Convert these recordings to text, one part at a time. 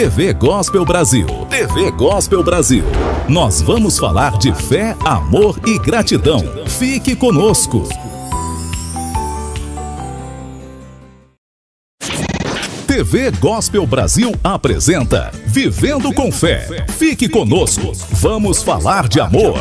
TV Gospel Brasil. TV Gospel Brasil. Nós vamos falar de fé, amor e gratidão. Fique conosco. TV Gospel Brasil apresenta Vivendo com Fé. Fique conosco. Vamos falar de amor.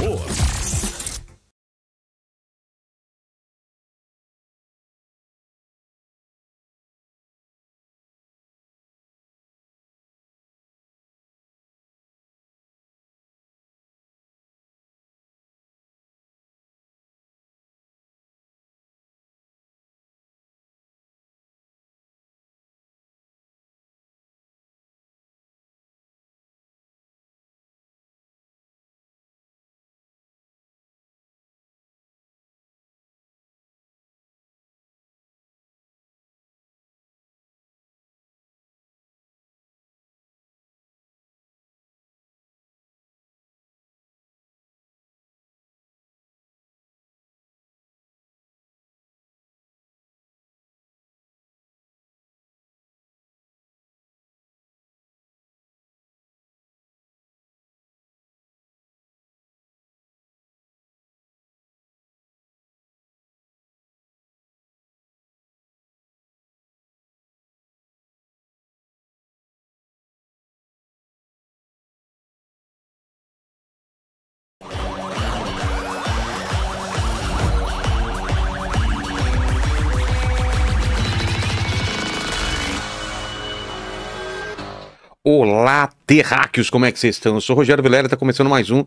Olá, terráqueos, como é que vocês estão? Eu sou o Rogério Vilela e está começando mais um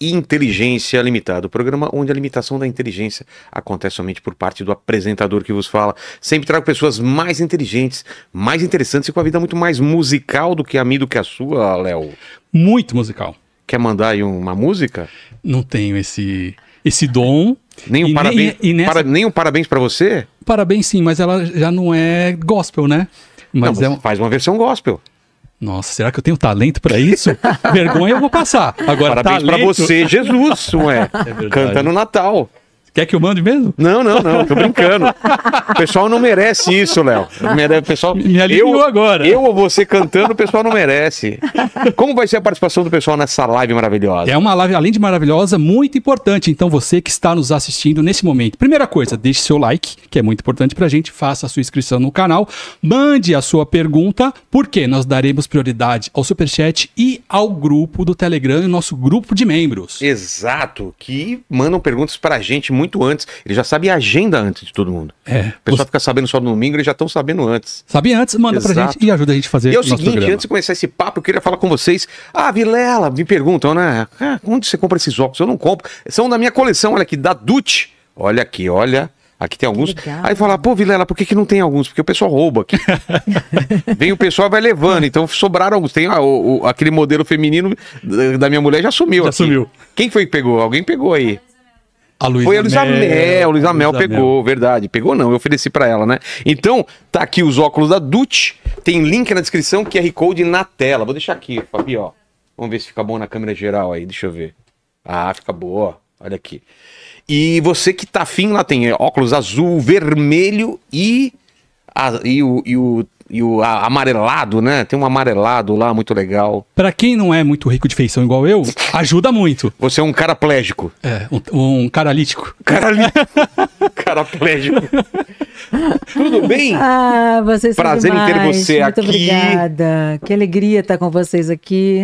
Inteligência Limitada, o programa onde a limitação da inteligência acontece somente por parte do apresentador que vos fala. Sempre trago pessoas mais inteligentes, mais interessantes e com a vida muito mais musical do que a minha, do que a sua, Léo. Muito musical. Quer mandar aí uma música? Não tenho esse dom. Nem um parabéns, nem um parabéns para você? Parabéns sim, mas ela já não é gospel, né? Mas não, faz uma versão gospel. Nossa, será que eu tenho talento pra isso? Vergonha eu vou passar. Agora, parabéns talento... pra você, Jesus, ué. Canta no Natal. Quer que eu mande mesmo? Não, tô brincando. O pessoal não merece isso, Léo. Me aliviou agora. Eu ou você cantando, o pessoal não merece. Como vai ser a participação do pessoal nessa live maravilhosa? É uma live, além de maravilhosa, muito importante. Então, você que está nos assistindo nesse momento, primeira coisa, deixe seu like, que é muito importante pra gente, faça a sua inscrição no canal, mande a sua pergunta, porque nós daremos prioridade ao Superchat e ao grupo do Telegram, o nosso grupo de membros. Exato, que mandam perguntas pra gente muito antes. Ele já sabe a agenda antes de todo mundo. O pessoal fica sabendo só no domingo, eles já estão sabendo antes. Sabe antes, manda pra gente e ajuda a gente a fazer. E é o seguinte, antes de começar esse papo, eu queria falar com vocês. Ah, Vilela, me perguntam, né? Onde você compra esses óculos? Eu não compro. São da minha coleção, olha aqui, da Dutch. Olha aqui, olha. Aqui tem alguns. Aí fala, pô, Vilela, por que não tem alguns? Porque o pessoal rouba aqui. Vem o pessoal e vai levando. Então sobraram alguns. Tem aquele modelo feminino da minha mulher, já sumiu. Já sumiu. Quem foi que pegou? Alguém pegou aí. Foi a Luísa Mel pegou, verdade. Pegou não, eu ofereci pra ela, né? Então, tá aqui os óculos da Dutch, tem link na descrição, QR Code na tela. Vou deixar aqui, Fabi, ó. Vamos ver se fica bom na câmera geral aí, deixa eu ver. Ah, fica boa, olha aqui. E você que tá afim, lá tem óculos azul, vermelho e o amarelado, né? Tem um amarelado lá, muito legal. Pra quem não é muito rico de feição igual eu, ajuda muito. Você é um caraplégico. É, um caralítico. Caraplégico. Tudo bem? Ah, vocês são prazer demais. Em ter você muito aqui. Obrigada. Que alegria estar com vocês aqui.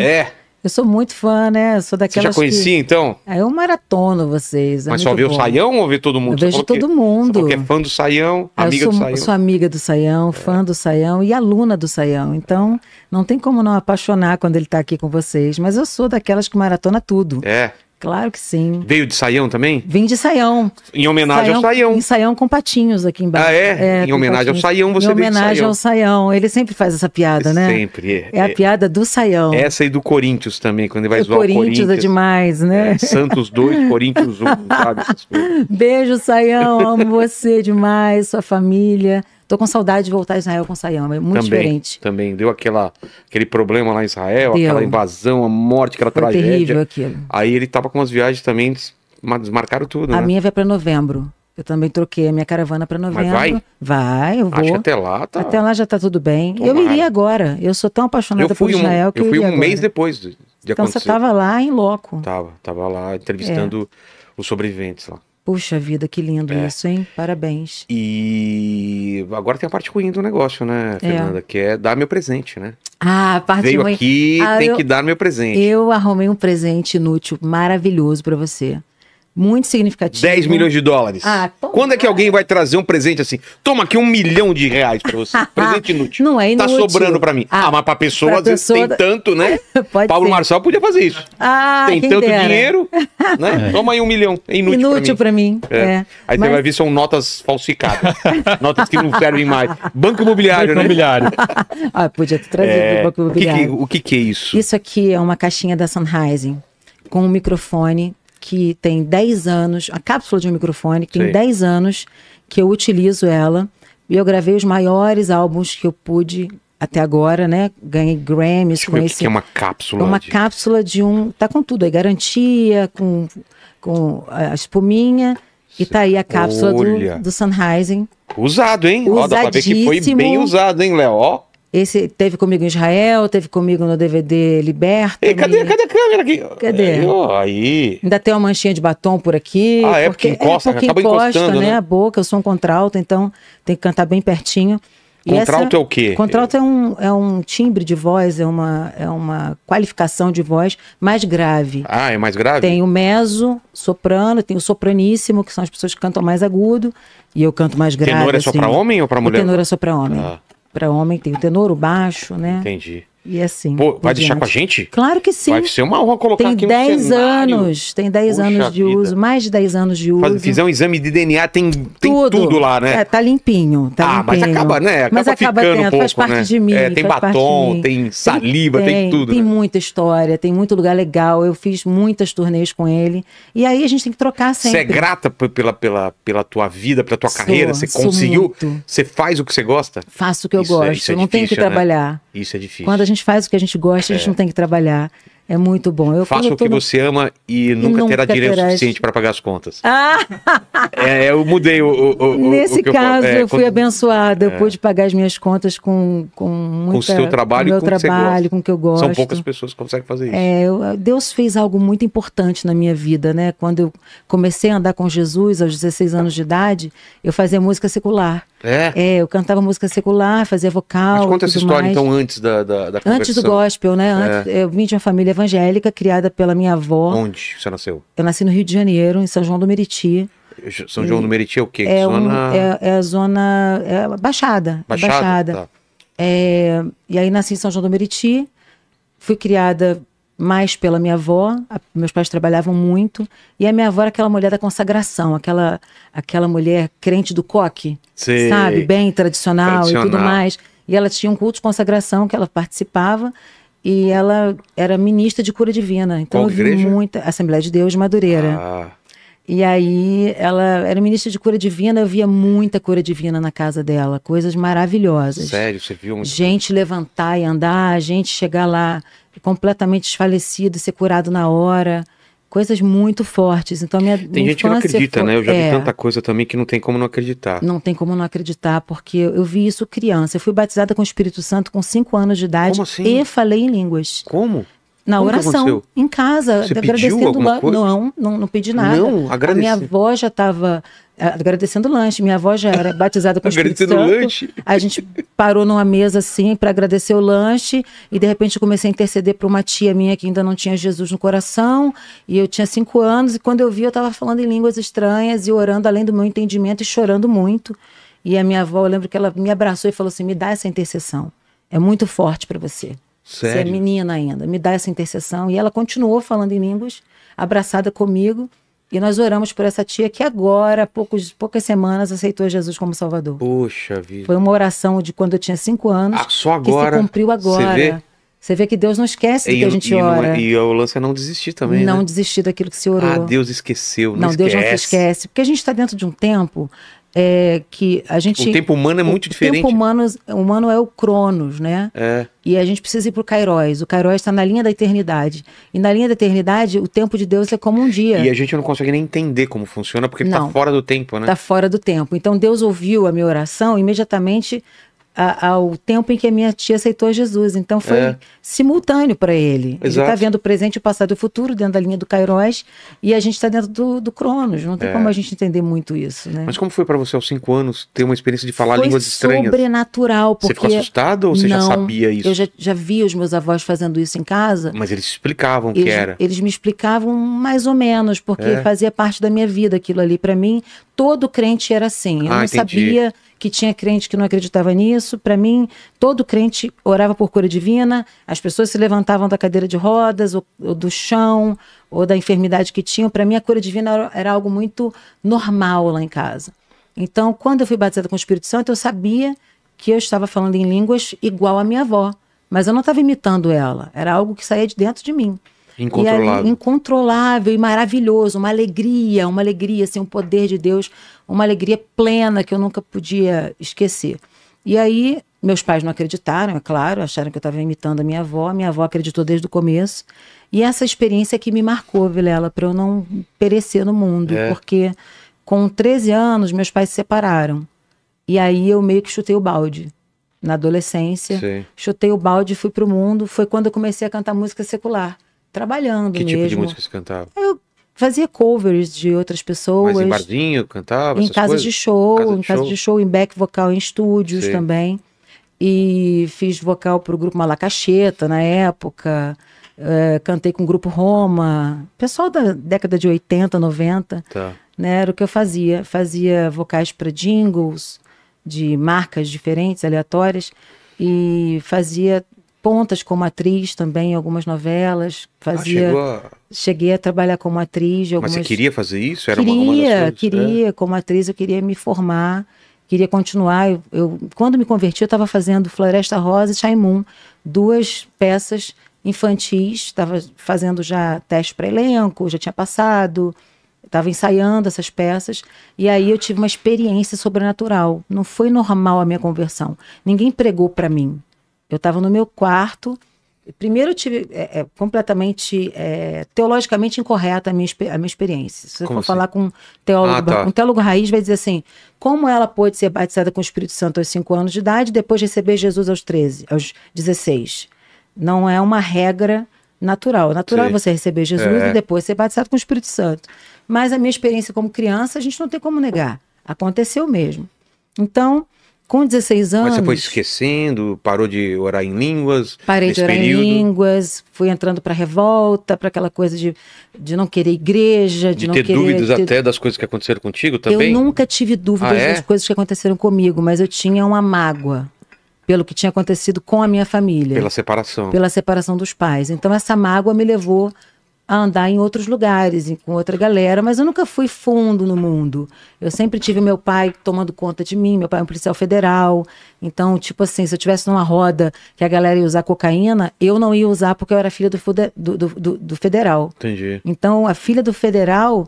Eu sou muito fã, né? Eu sou daquelas. Você já conhecia, então? Eu maratono vocês. Mas só vê o Saião ou vê todo mundo? Eu vejo todo mundo. Porque é fã do Saião, amiga do Saião. Eu sou amiga do Saião, fã do Saião e aluna do Saião. Então, não tem como não apaixonar quando ele está aqui com vocês. Mas eu sou daquelas que maratona tudo. Claro que sim. Veio de Saião também? Vim de Saião. Em homenagem ao Saião. Em Saião com patinhos aqui embaixo. Ah, é? Em homenagem ao Saião, você veio de Saião. Em homenagem ao Saião. Ele sempre faz essa piada, né? Sempre. É a piada do Saião. Essa e do Corinthians também, quando ele vai zoar o Corinthians é demais, né? Santos 2, Corinthians 1, sabe? Essas coisas. Beijo, Saião. Amo você demais, sua família. Tô com saudade de voltar a Israel com o Saião, é muito diferente. Também, deu aquele problema lá em Israel, aquela invasão, a morte, aquela tragédia. Terrível aquilo. Aí ele tava com umas viagens também, desmarcaram tudo, A né? minha vai para novembro. Eu também troquei a minha caravana para novembro. Mas vai? Vai, eu vou. Acho que até lá tá... Até lá já tá tudo bem. Tomara. Eu iria agora. Eu sou tão apaixonada por Israel que eu fui iria um mês agora. depois de então acontecer. você tava lá em loco. Tava lá entrevistando os sobreviventes lá. Puxa vida, que lindo isso, hein? Parabéns. E agora tem a parte ruim do negócio, né, Fernanda? Que é dar meu presente, né? Ah, a parte Veio ruim. aqui, tem que dar meu presente. Eu arrumei um presente inútil, maravilhoso pra você. Muito significativo. 10 milhões de dólares. Quando é que alguém vai trazer um presente assim? Toma aqui R$1 milhão pra você. Presente inútil. Não é inútil. Tá sobrando pra mim. Mas pra pessoa, às vezes tem tanto, né? Paulo Marçal podia fazer isso. Tem tanto dinheiro, né? Toma aí R$1 milhão. É inútil pra mim. Aí você vai ver, são notas falsificadas. Notas que não servem mais. Banco imobiliário, né? Podia ter trazido o banco imobiliário. O que é isso? Isso aqui é uma caixinha da Sennheiser com um microfone que tem 10 anos, a cápsula de um microfone que tem 10 anos que eu utilizo ela. E eu gravei os maiores álbuns que eu pude até agora, né? Ganhei Grammys com esse. Que é uma cápsula? É uma cápsula de um... Tá com tudo aí, garantia, com a espuminha. E tá aí a cápsula do Sennheiser. Usado, hein? Ó, dá pra ver que foi bem usado, hein, Léo? Ó. Esse teve comigo em Israel, teve comigo no DVD Liberta. Ei, cadê a câmera aqui? Cadê? Aí. Ainda tem uma manchinha de batom por aqui. Porque encosta, acaba encostando, né? A boca, eu sou um contralto, então tem que cantar bem pertinho. Contralto é o quê? Contralto é um timbre de voz, é uma qualificação de voz mais grave. É mais grave? Tem o mezzo, soprano, tem o sopraníssimo, que são as pessoas que cantam mais agudo, e eu canto mais grave. Tenor é só pra homem ou pra mulher? O tenor é só pra homem. Para homem tem o tenor, o baixo, né? Entendi. E assim. Pô, vai deixar com a gente? Claro que sim. Vai ser uma honra colocar aqui no cenário. Tem 10 anos de uso, mais de 10 anos de uso. Fizer um exame de DNA, tem tudo lá, né? Tá limpinho, limpinho. Mas acaba, né? Acaba tendo, um pouco, faz parte de mim. Tem batom, tem saliva, tem tudo. Tem muita história, tem muito lugar legal. Eu fiz muitas turnês com ele. E aí a gente tem que trocar sempre. Você é grata pela tua vida, pela tua carreira? Você conseguiu? Você faz o que você gosta? Faço o que eu gosto. Eu não tenho que trabalhar. Isso é difícil. Quando a gente faz o que a gente gosta, a gente não tem que trabalhar. É muito bom. Faça o que você ama e nunca terá dinheiro suficiente para pagar as contas. Eu mudei Nesse caso, eu fui abençoada. Eu pude pagar as minhas contas com o seu trabalho, com o meu trabalho, com o que eu gosto. São poucas pessoas que conseguem fazer isso. Deus fez algo muito importante na minha vida, né? Quando eu comecei a andar com Jesus, aos 16 anos de idade, eu fazia música secular. Eu cantava música secular, fazia vocal. Mas conta essa história, então, antes da conversão. Antes do gospel, né? Eu vim de uma família evangélica, criada pela minha avó. Onde você nasceu? Eu nasci no Rio de Janeiro, em São João do Meriti. São João do Meriti é o quê? É a zona... Baixada. Baixada? Tá. E aí nasci em São João do Meriti. Fui criada mais pela minha avó. Meus pais trabalhavam muito. E a minha avó era aquela mulher da consagração. Aquela mulher crente do coque. Sei. Sabe? Bem tradicional e tudo mais. E ela tinha um culto de consagração que ela participava. E ela era ministra de cura divina. Então eu vi muita... Assembleia de Deus de Madureira. E aí ela era ministra de cura divina, eu via muita cura divina na casa dela. Coisas maravilhosas. Sério? Você viu? Gente levantar e andar, gente chegar lá completamente desfalecido e ser curado na hora. Coisas muito fortes. Então, minha gente que não acredita, né? Eu já vi tanta coisa também que não tem como não acreditar. Não tem como não acreditar, porque eu vi isso criança. Eu fui batizada com o Espírito Santo com 5 anos de idade. Como assim? E falei em línguas. Como? Na oração, em casa, Você agradecendo alguma coisa? Não pedi nada. Não, a minha avó já estava agradecendo o lanche. Minha avó já era batizada com o Espírito Santo. Lanche. A gente parou numa mesa assim para agradecer o lanche e de repente eu comecei a interceder para uma tia minha que ainda não tinha Jesus no coração e eu tinha 5 anos e quando eu vi eu estava falando em línguas estranhas e orando além do meu entendimento e chorando muito. E a minha avó, eu lembro que ela me abraçou e falou assim: me dá essa intercessão, é muito forte para você. Sério? Você é menina ainda, me dá essa intercessão. E ela continuou falando em línguas, abraçada comigo. E nós oramos por essa tia que agora, há poucas semanas, aceitou Jesus como Salvador. Poxa vida. Foi uma oração de quando eu tinha 5 anos. Só agora. Que se cumpriu agora. Você vê que Deus não esquece do que a gente ora. E o lance é não desistir também, não né? desistir daquilo que se orou. Deus esqueceu, Deus não se esquece. Porque a gente está dentro de um tempo que a gente... O tempo humano é muito diferente. O tempo humano é o Cronos, né? E a gente precisa ir pro Kairos. O Kairos está na linha da eternidade. E na linha da eternidade, o tempo de Deus é como um dia. E a gente não consegue nem entender como funciona, porque tá fora do tempo, né? Tá fora do tempo. Então Deus ouviu a minha oração imediatamente ao tempo em que a minha tia aceitou Jesus. Então foi simultâneo para ele. Exato. Ele está vendo o presente, o passado e o futuro dentro da linha do Kairos, e a gente está dentro do Cronos. Não tem como a gente entender muito isso, né? Mas como foi para você aos 5 anos ter uma experiência de falar línguas estranhas? Foi sobrenatural, porque... Você ficou assustado ou você já sabia isso? Eu já via os meus avós fazendo isso em casa. Mas eles explicavam o que era? Eles me explicavam mais ou menos, porque fazia parte da minha vida aquilo ali. Para mim, todo crente era assim. Eu não sabia que tinha crente que não acreditava nisso. Para mim, todo crente orava por cura divina, as pessoas se levantavam da cadeira de rodas, ou do chão, ou da enfermidade que tinham. Para mim, a cura divina era algo muito normal lá em casa. Então, quando eu fui batizada com o Espírito Santo, eu sabia que eu estava falando em línguas igual a minha avó, mas eu não estava imitando ela, era algo que saía de dentro de mim. Incontrolável. Incontrolável e maravilhoso, uma alegria, assim, um poder de Deus, uma alegria plena que eu nunca podia esquecer. E aí, meus pais não acreditaram, é claro, acharam que eu estava imitando a minha avó acreditou desde o começo, e essa experiência que me marcou, Vilela, para eu não perecer no mundo, porque com 13 anos, meus pais se separaram, e aí eu meio que chutei o balde. Na adolescência, chutei o balde e fui pro mundo, foi quando eu comecei a cantar música secular. Trabalhando mesmo. Que tipo de música você cantava? Eu fazia covers de outras pessoas. Mas em barzinho cantava? Em casas de show, em back vocal em estúdios também. E fiz vocal pro grupo Malacacheta na época. Cantei com o grupo Roma. Pessoal da década de 80, 90. Né, era o que eu fazia. Fazia vocais para jingles de marcas diferentes, aleatórias. E fazia pontas como atriz também em algumas novelas. Cheguei a trabalhar como atriz de algumas... Mas você queria fazer isso? Era uma das coisas? Queria. Como atriz eu queria me formar, queria continuar. Quando me converti eu estava fazendo Floresta Rosa e Shai Moon, 2 peças infantis, estava fazendo já teste para elenco, já tinha passado, estava ensaiando essas peças, e aí eu tive uma experiência sobrenatural. Não foi normal a minha conversão. Ninguém pregou para mim. Eu estava no meu quarto. Primeiro eu tive completamente teologicamente incorreta a minha experiência. Se você for falar com um teólogo raiz, vai dizer assim: como ela pôde ser batizada com o Espírito Santo aos 5 anos de idade e depois receber Jesus aos 16? Não é uma regra natural. Natural é você receber Jesus e depois ser batizado com o Espírito Santo. Mas a minha experiência como criança, a gente não tem como negar. Aconteceu mesmo. Então, com 16 anos... Mas você foi esquecendo, parou de orar em línguas? Parei de orar em línguas, fui entrando para revolta, para aquela coisa de não querer igreja, de não ter querer... dúvidas até das coisas que aconteceram contigo também? Eu nunca tive dúvidas das coisas que aconteceram comigo, mas eu tinha uma mágoa pelo que tinha acontecido com a minha família. Pela separação. Pela separação dos pais. Então essa mágoa me levou a andar em outros lugares, com outra galera, mas eu nunca fui fundo no mundo. Eu sempre tive meu pai tomando conta de mim, meu pai é um policial federal, então, tipo assim, se eu estivesse numa roda que a galera ia usar cocaína, eu não ia usar porque eu era filha do federal. Entendi. Então, a filha do federal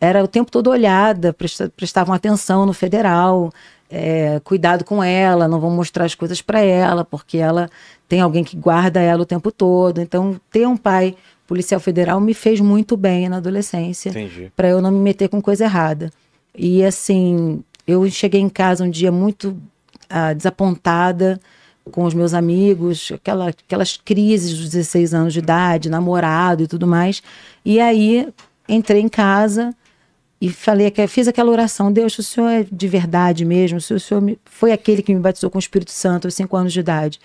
era o tempo todo olhada, prestavam atenção no federal, cuidado com ela, não vão mostrar as coisas para ela, porque ela tem alguém que guarda ela o tempo todo. Então, ter um pai policial federal me fez muito bem na adolescência, para eu não me meter com coisa errada. E assim, eu cheguei em casa um dia muito desapontada com os meus amigos, aquelas crises dos 16 anos de idade, namorado e tudo mais. E aí entrei em casa e fiz aquela oração: Deus, se o Senhor é de verdade mesmo, se o Senhor foi aquele que me batizou com o Espírito Santo aos 5 anos de idade,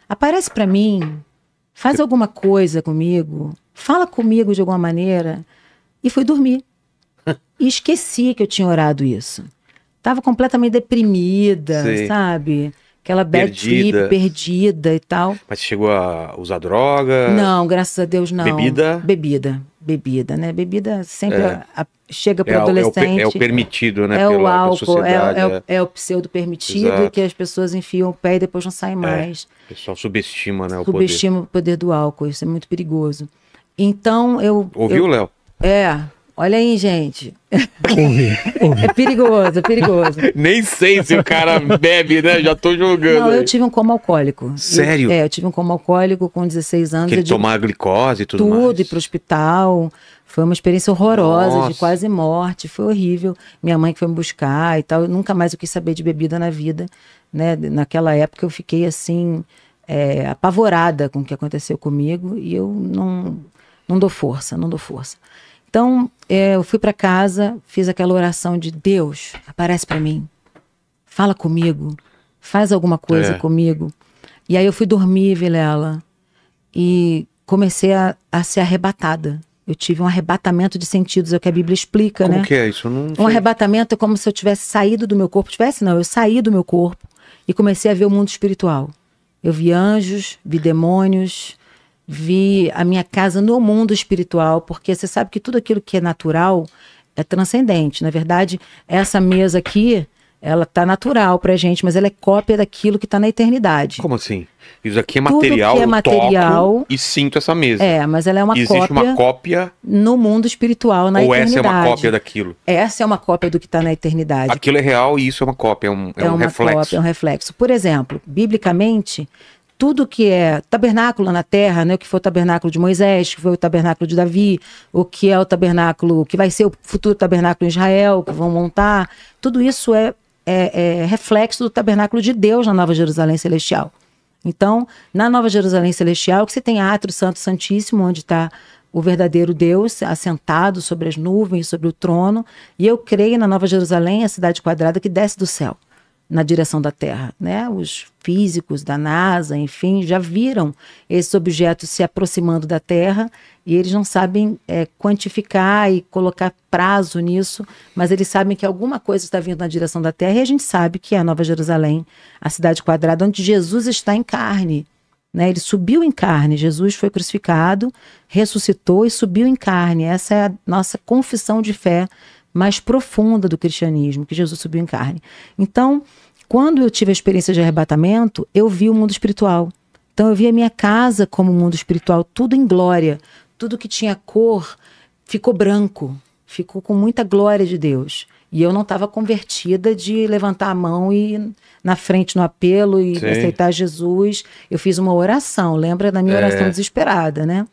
aparece para mim, faz alguma coisa comigo, fala comigo de alguma maneira. E fui dormir. E esqueci que eu tinha orado isso. Tava completamente deprimida, sabe? Aquela bad trip, perdida e tal. Mas você chegou a usar droga? Não, graças a Deus não. Bebida, né? Bebida sempre chega para o adolescente. É o permitido, né? É o álcool, é o pseudo permitido, que as pessoas enfiam o pé e depois não saem mais. O pessoal subestima, né, o poder. Subestima o poder do álcool, isso é muito perigoso. Então eu... Ouviu, Léo? Olha aí, gente. Ouve. É perigoso, é perigoso. Nem sei se o cara bebe, né? Já tô jogando. Não, eu aí. tive um coma alcoólico. Sério? Eu tive um coma alcoólico com 16 anos. Que ele Eu digo tomar glicose e tudo mais. tudo, ir pro hospital. Foi uma experiência horrorosa, Nossa. de quase morte. Foi horrível. Minha mãe que foi me buscar e tal. Eu nunca mais eu quis saber de bebida na vida, né? Naquela época eu fiquei assim, apavorada com o que aconteceu comigo. E eu não dou força, não dou força. Então, eu fui para casa, fiz aquela oração de Deus, aparece para mim, fala comigo, faz alguma coisa comigo. E aí eu fui dormir, Vilela, e comecei a ser arrebatada. Eu tive um arrebatamento de sentidos, é o que a Bíblia explica, né? Como que é isso? Eu não Um sei. arrebatamento é como se eu tivesse saído do meu corpo. Eu saí do meu corpo e comecei a ver o mundo espiritual. Eu vi anjos, vi demônios, vi a minha casa no mundo espiritual, porque você sabe que tudo aquilo que é natural é transcendente. Na verdade, essa mesa aqui, ela tá natural pra gente, mas ela é cópia daquilo que tá na eternidade. Como assim? Isso aqui é Tudo material, que é eu material- toco e sinto essa mesa. Mas ela é uma Existe cópia uma cópia, no mundo espiritual, na ou eternidade. essa é uma cópia daquilo? Essa é uma cópia do que tá na eternidade. Aquilo é real e isso é uma cópia, é um uma reflexo. cópia, é um reflexo. Por exemplo, biblicamente, tudo que é tabernáculo na terra, né, o que foi o tabernáculo de Moisés, o que foi o tabernáculo de Davi, o que é o tabernáculo, que vai ser o futuro tabernáculo em Israel, que vão montar, tudo isso é reflexo do tabernáculo de Deus na Nova Jerusalém Celestial. Então, na Nova Jerusalém Celestial, que você tem átrio santo santíssimo, onde está o verdadeiro Deus assentado sobre as nuvens, sobre o trono, e eu creio na Nova Jerusalém, a cidade quadrada que desce do céu, na direção da Terra, né? Os físicos da NASA, enfim, já viram esses objetos se aproximando da Terra e eles não sabem quantificar e colocar prazo nisso, mas eles sabem que alguma coisa está vindo na direção da Terra e a gente sabe que é a Nova Jerusalém, a cidade quadrada, onde Jesus está em carne, né? Ele subiu em carne, Jesus foi crucificado, ressuscitou e subiu em carne. Essa é a nossa confissão de fé mais profunda do cristianismo, que Jesus subiu em carne. Então, quando eu tive a experiência de arrebatamento, eu vi o mundo espiritual. Então, eu vi a minha casa como mundo espiritual, tudo em glória. Tudo que tinha cor ficou branco, ficou com muita glória de Deus. E eu não estava convertida de levantar a mão e ir na frente no apelo e aceitar Jesus. Eu fiz uma oração, lembra da minha oração desesperada, né?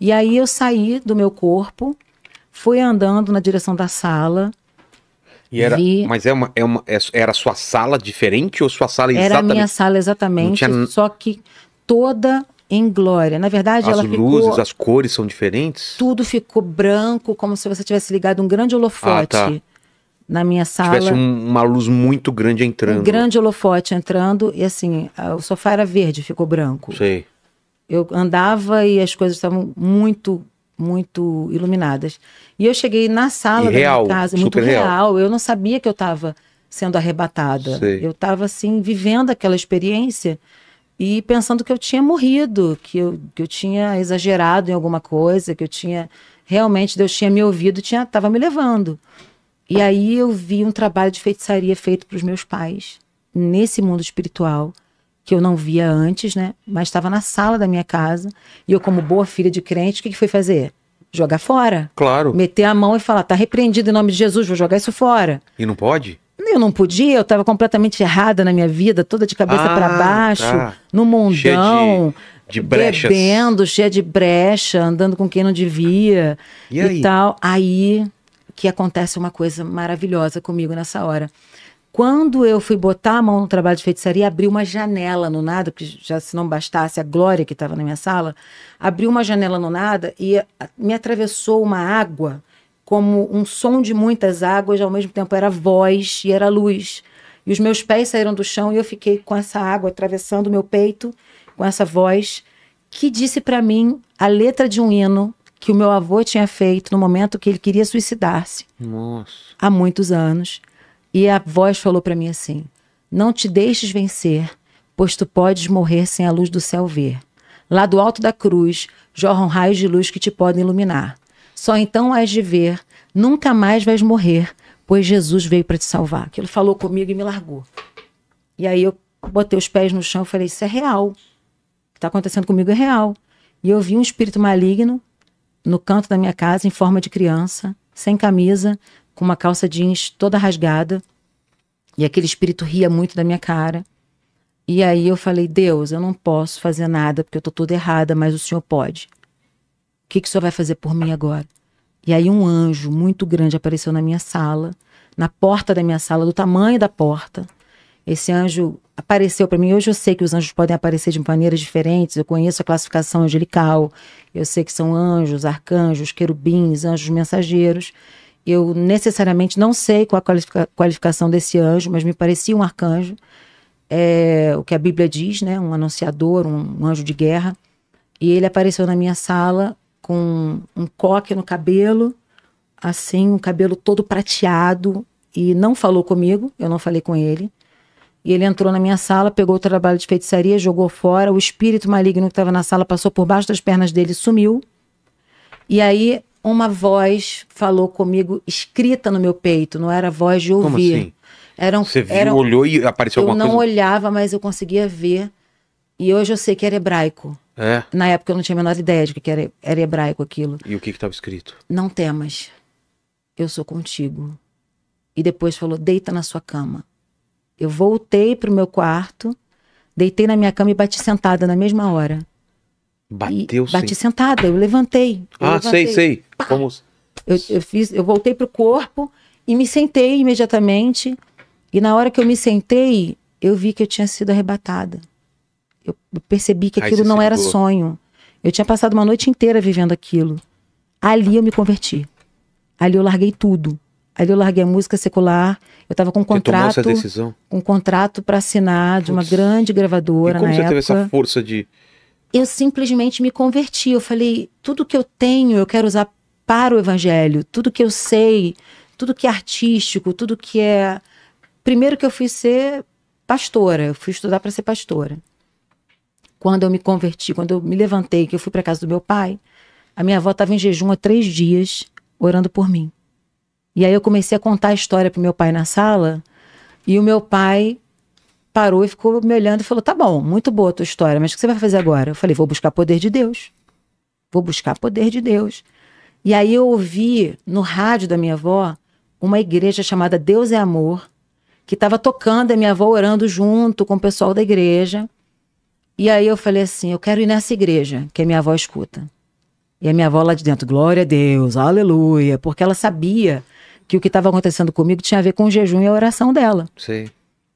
E aí eu saí do meu corpo, fui andando na direção da sala. E era, mas era a sua sala diferente ou sua sala exatamente? Era a minha sala exatamente, só que toda em glória. Na verdade, as ela luzes, ficou... as cores são diferentes? Tudo ficou branco, como se você tivesse ligado um grande holofote na minha sala. Tivesse uma luz muito grande entrando. Um grande holofote entrando e assim, o sofá era verde, ficou branco. Sei. Eu andava e as coisas estavam muito iluminadas. E eu cheguei na sala da minha casa, muito real. Eu não sabia que eu estava sendo arrebatada. Sei. Eu estava assim, vivendo aquela experiência e pensando que eu tinha morrido, que eu tinha exagerado em alguma coisa, que eu tinha... Realmente, Deus tinha me ouvido, estava me levando. E aí eu vi um trabalho de feitiçaria feito para os meus pais, nesse mundo espiritual, que eu não via antes, né? Mas estava na sala da minha casa. E eu, como boa filha de crente, o que foi fazer? Jogar fora. Claro. Meter a mão e falar, tá repreendido em nome de Jesus, vou jogar isso fora. E não pode? Eu não podia, eu estava completamente errada na minha vida, toda de cabeça para baixo, no mundão, cheia de brechas. Bebendo, cheia de brecha, andando com quem não devia e tal. Aí que acontece uma coisa maravilhosa comigo nessa hora. Quando eu fui botar a mão no trabalho de feitiçaria, abri uma janela no nada, porque já se não bastasse a glória que estava na minha sala, abri uma janela no nada e me atravessou uma água, como um som de muitas águas, ao mesmo tempo era voz e era luz. E os meus pés saíram do chão e eu fiquei com essa água atravessando o meu peito, com essa voz, que disse para mim a letra de um hino que o meu avô tinha feito no momento que ele queria suicidar-se. Nossa. Há muitos anos. E a voz falou para mim assim: não te deixes vencer, pois tu podes morrer sem a luz do céu ver. Lá do alto da cruz jorram raios de luz que te podem iluminar. Só então has de ver, nunca mais vais morrer, pois Jesus veio para te salvar. Aquilo falou comigo e me largou. E aí eu botei os pés no chão e falei, isso é real. O que está acontecendo comigo é real. E eu vi um espírito maligno no canto da minha casa, em forma de criança, sem camisa, com uma calça jeans toda rasgada. E aquele espírito ria muito da minha cara. E aí eu falei, Deus, eu não posso fazer nada porque eu tô toda errada, mas o Senhor pode. O que o Senhor vai fazer por mim agora? E aí um anjo muito grande apareceu na minha sala, na porta da minha sala, do tamanho da porta. Esse anjo apareceu para mim. Hoje eu sei que os anjos podem aparecer de maneiras diferentes. Eu conheço a classificação angelical. Eu sei que são anjos, arcanjos, querubins, anjos mensageiros. Eu necessariamente não sei qual a qualificação desse anjo, mas me parecia um arcanjo. O que a Bíblia diz, né? Um anunciador, um anjo de guerra. E ele apareceu na minha sala com um coque no cabelo, assim, um cabelo todo prateado, e não falou comigo, eu não falei com ele. E ele entrou na minha sala, pegou o trabalho de feitiçaria, jogou fora, o espírito maligno que estava na sala passou por baixo das pernas dele e sumiu. E aí uma voz falou comigo, escrita no meu peito, não era voz de ouvir. Como assim? Você viu, olhou e apareceu alguma coisa? Eu não olhava, mas eu conseguia ver. E hoje eu sei que era hebraico. Na época eu não tinha a menor ideia de que era hebraico aquilo. E o que estava escrito? Não temas, eu sou contigo. E depois falou, deita na sua cama. Eu voltei pro meu quarto, deitei na minha cama e bati sentada na mesma hora. Bateu, sim? Bati sentada, eu levantei. Sei. Como... Eu voltei pro corpo e me sentei imediatamente. E na hora que eu me sentei, eu vi que eu tinha sido arrebatada. Eu percebi que aquilo não era sonho. Eu tinha passado uma noite inteira vivendo aquilo. Ali eu me converti. Ali eu larguei tudo. Ali eu larguei a música secular. Eu estava com um contrato. Você tomou essa decisão? Um contrato para assinar de uma grande gravadora na época. E como você teve essa força de... Eu simplesmente me converti. Eu falei, tudo que eu tenho eu quero usar para o evangelho. Tudo que eu sei, tudo que é artístico, tudo que é... Primeiro que eu fui ser pastora. Eu fui estudar para ser pastora. Quando eu me converti, quando eu me levantei, que eu fui para casa do meu pai, a minha avó estava em jejum há 3 dias, orando por mim. E aí eu comecei a contar a história pro meu pai na sala, e o meu pai parou e ficou me olhando e falou, tá bom, muito boa a tua história, mas o que você vai fazer agora? Eu falei, vou buscar poder de Deus. Vou buscar poder de Deus. E aí eu ouvi no rádio da minha avó uma igreja chamada Deus é Amor, que estava tocando, a minha avó orando junto com o pessoal da igreja. E aí eu falei assim, eu quero ir nessa igreja que a minha avó escuta. E a minha avó lá de dentro, glória a Deus, aleluia, porque ela sabia que o que estava acontecendo comigo tinha a ver com o jejum e a oração dela. Sim.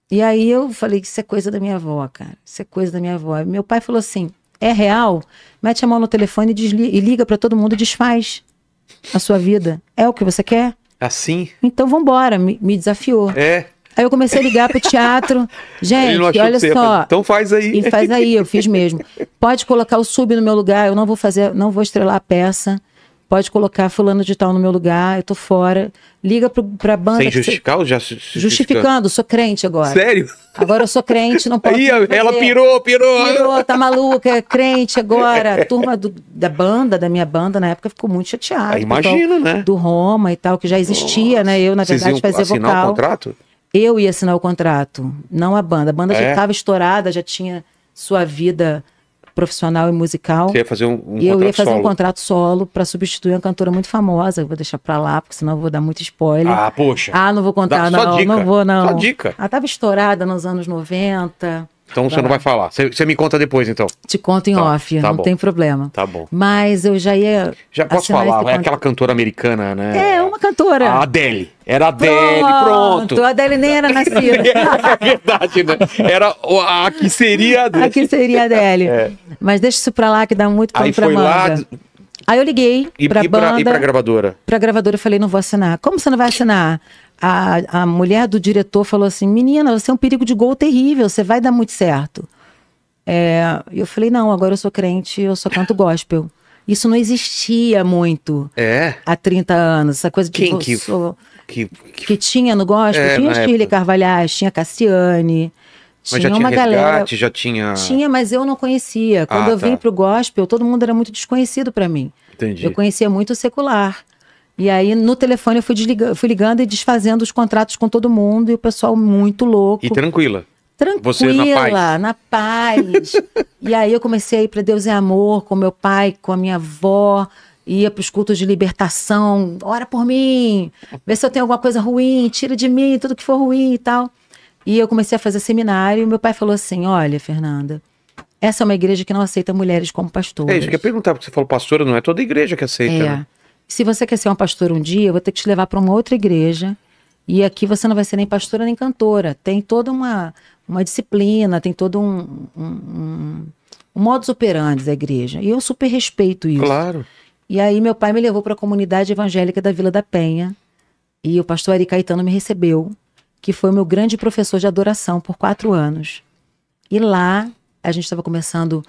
E aí eu falei que isso é coisa da minha avó, cara. Isso é coisa da minha avó. Meu pai falou assim, é real? Mete a mão no telefone e liga para todo mundo e desfaz a sua vida. É o que você quer? Assim? Então vambora, me desafiou. Aí eu comecei a ligar pro teatro. Gente, olha só. Então faz aí. E faz aí, eu fiz mesmo. Pode colocar o sub no meu lugar, eu não vou estrelar a peça. Pode colocar fulano de tal no meu lugar, eu tô fora. Liga pra banda. Sem justificar ou já justificando, sou crente agora. Sério? Agora eu sou crente, não posso. Aí ela pirou. Pirou, tá maluca, é crente agora. A turma da banda, da minha banda, na época ficou muito chateada. Imagina, né? Do Roma e tal, que já existia, né? Eu, na verdade, fazia vocal. Vocês iam assinar o contrato? Eu ia assinar o contrato, não a banda. A banda já estava estourada, já tinha sua vida profissional e musical. Você ia fazer um contrato solo? Eu ia fazer um contrato solo para substituir uma cantora muito famosa. Eu vou deixar para lá, porque senão eu vou dar muito spoiler. Ah, poxa. Ah, não vou contar, não. Dica. Não vou, não. Só dica. Ela estava estourada nos anos 90. Então você não vai falar. Você me conta depois, então. Te conto em off, não tem problema. Tá bom. Mas eu já ia... Já posso falar, é aquela cantora americana, né? É, uma cantora. A Adele. Era a Adele, pronto. A Adele nem era nascida. É verdade, né? Era a que seria a Adele. A que seria a Adele. Mas deixa isso pra lá, que dá muito pano pra manga. Lá... Aí eu liguei pra banda. E pra gravadora? Pra gravadora eu falei, não vou assinar. Como você não vai assinar? A mulher do diretor falou assim, menina, você é um perigo de gol terrível, você vai dar muito certo. Eu falei, não, agora eu sou crente, eu só canto gospel. Isso não existia muito há 30 anos, essa coisa de... Que tinha no gospel, tinha Shirley Carvalhais, tinha Cassiane, mas tinha uma galera... já tinha... Tinha, mas eu não conhecia. Quando eu vim pro gospel, todo mundo era muito desconhecido para mim. Entendi. Eu conhecia muito o secular. E aí, no telefone, eu fui ligando e desfazendo os contratos com todo mundo, e o pessoal muito louco. E tranquila? Tranquila, você na paz. E aí eu comecei a ir para Deus é Amor, com meu pai, com a minha avó, ia para os cultos de libertação, ora por mim, vê se eu tenho alguma coisa ruim, tira de mim tudo que for ruim e tal. E eu comecei a fazer seminário e meu pai falou assim, olha, Fernanda, essa é uma igreja que não aceita mulheres como pastoras. É isso que eu ia perguntar, porque você falou pastora, não é toda igreja que aceita, né? Se você quer ser uma pastora um dia, eu vou ter que te levar para uma outra igreja. E aqui você não vai ser nem pastora nem cantora. Tem toda uma disciplina, tem todo um modus operandi da igreja. E eu super respeito isso. Claro. E aí meu pai me levou para a comunidade evangélica da Vila da Penha. E o pastor Ari Caetano me recebeu, que foi o meu grande professor de adoração por 4 anos. E lá a gente estava começando...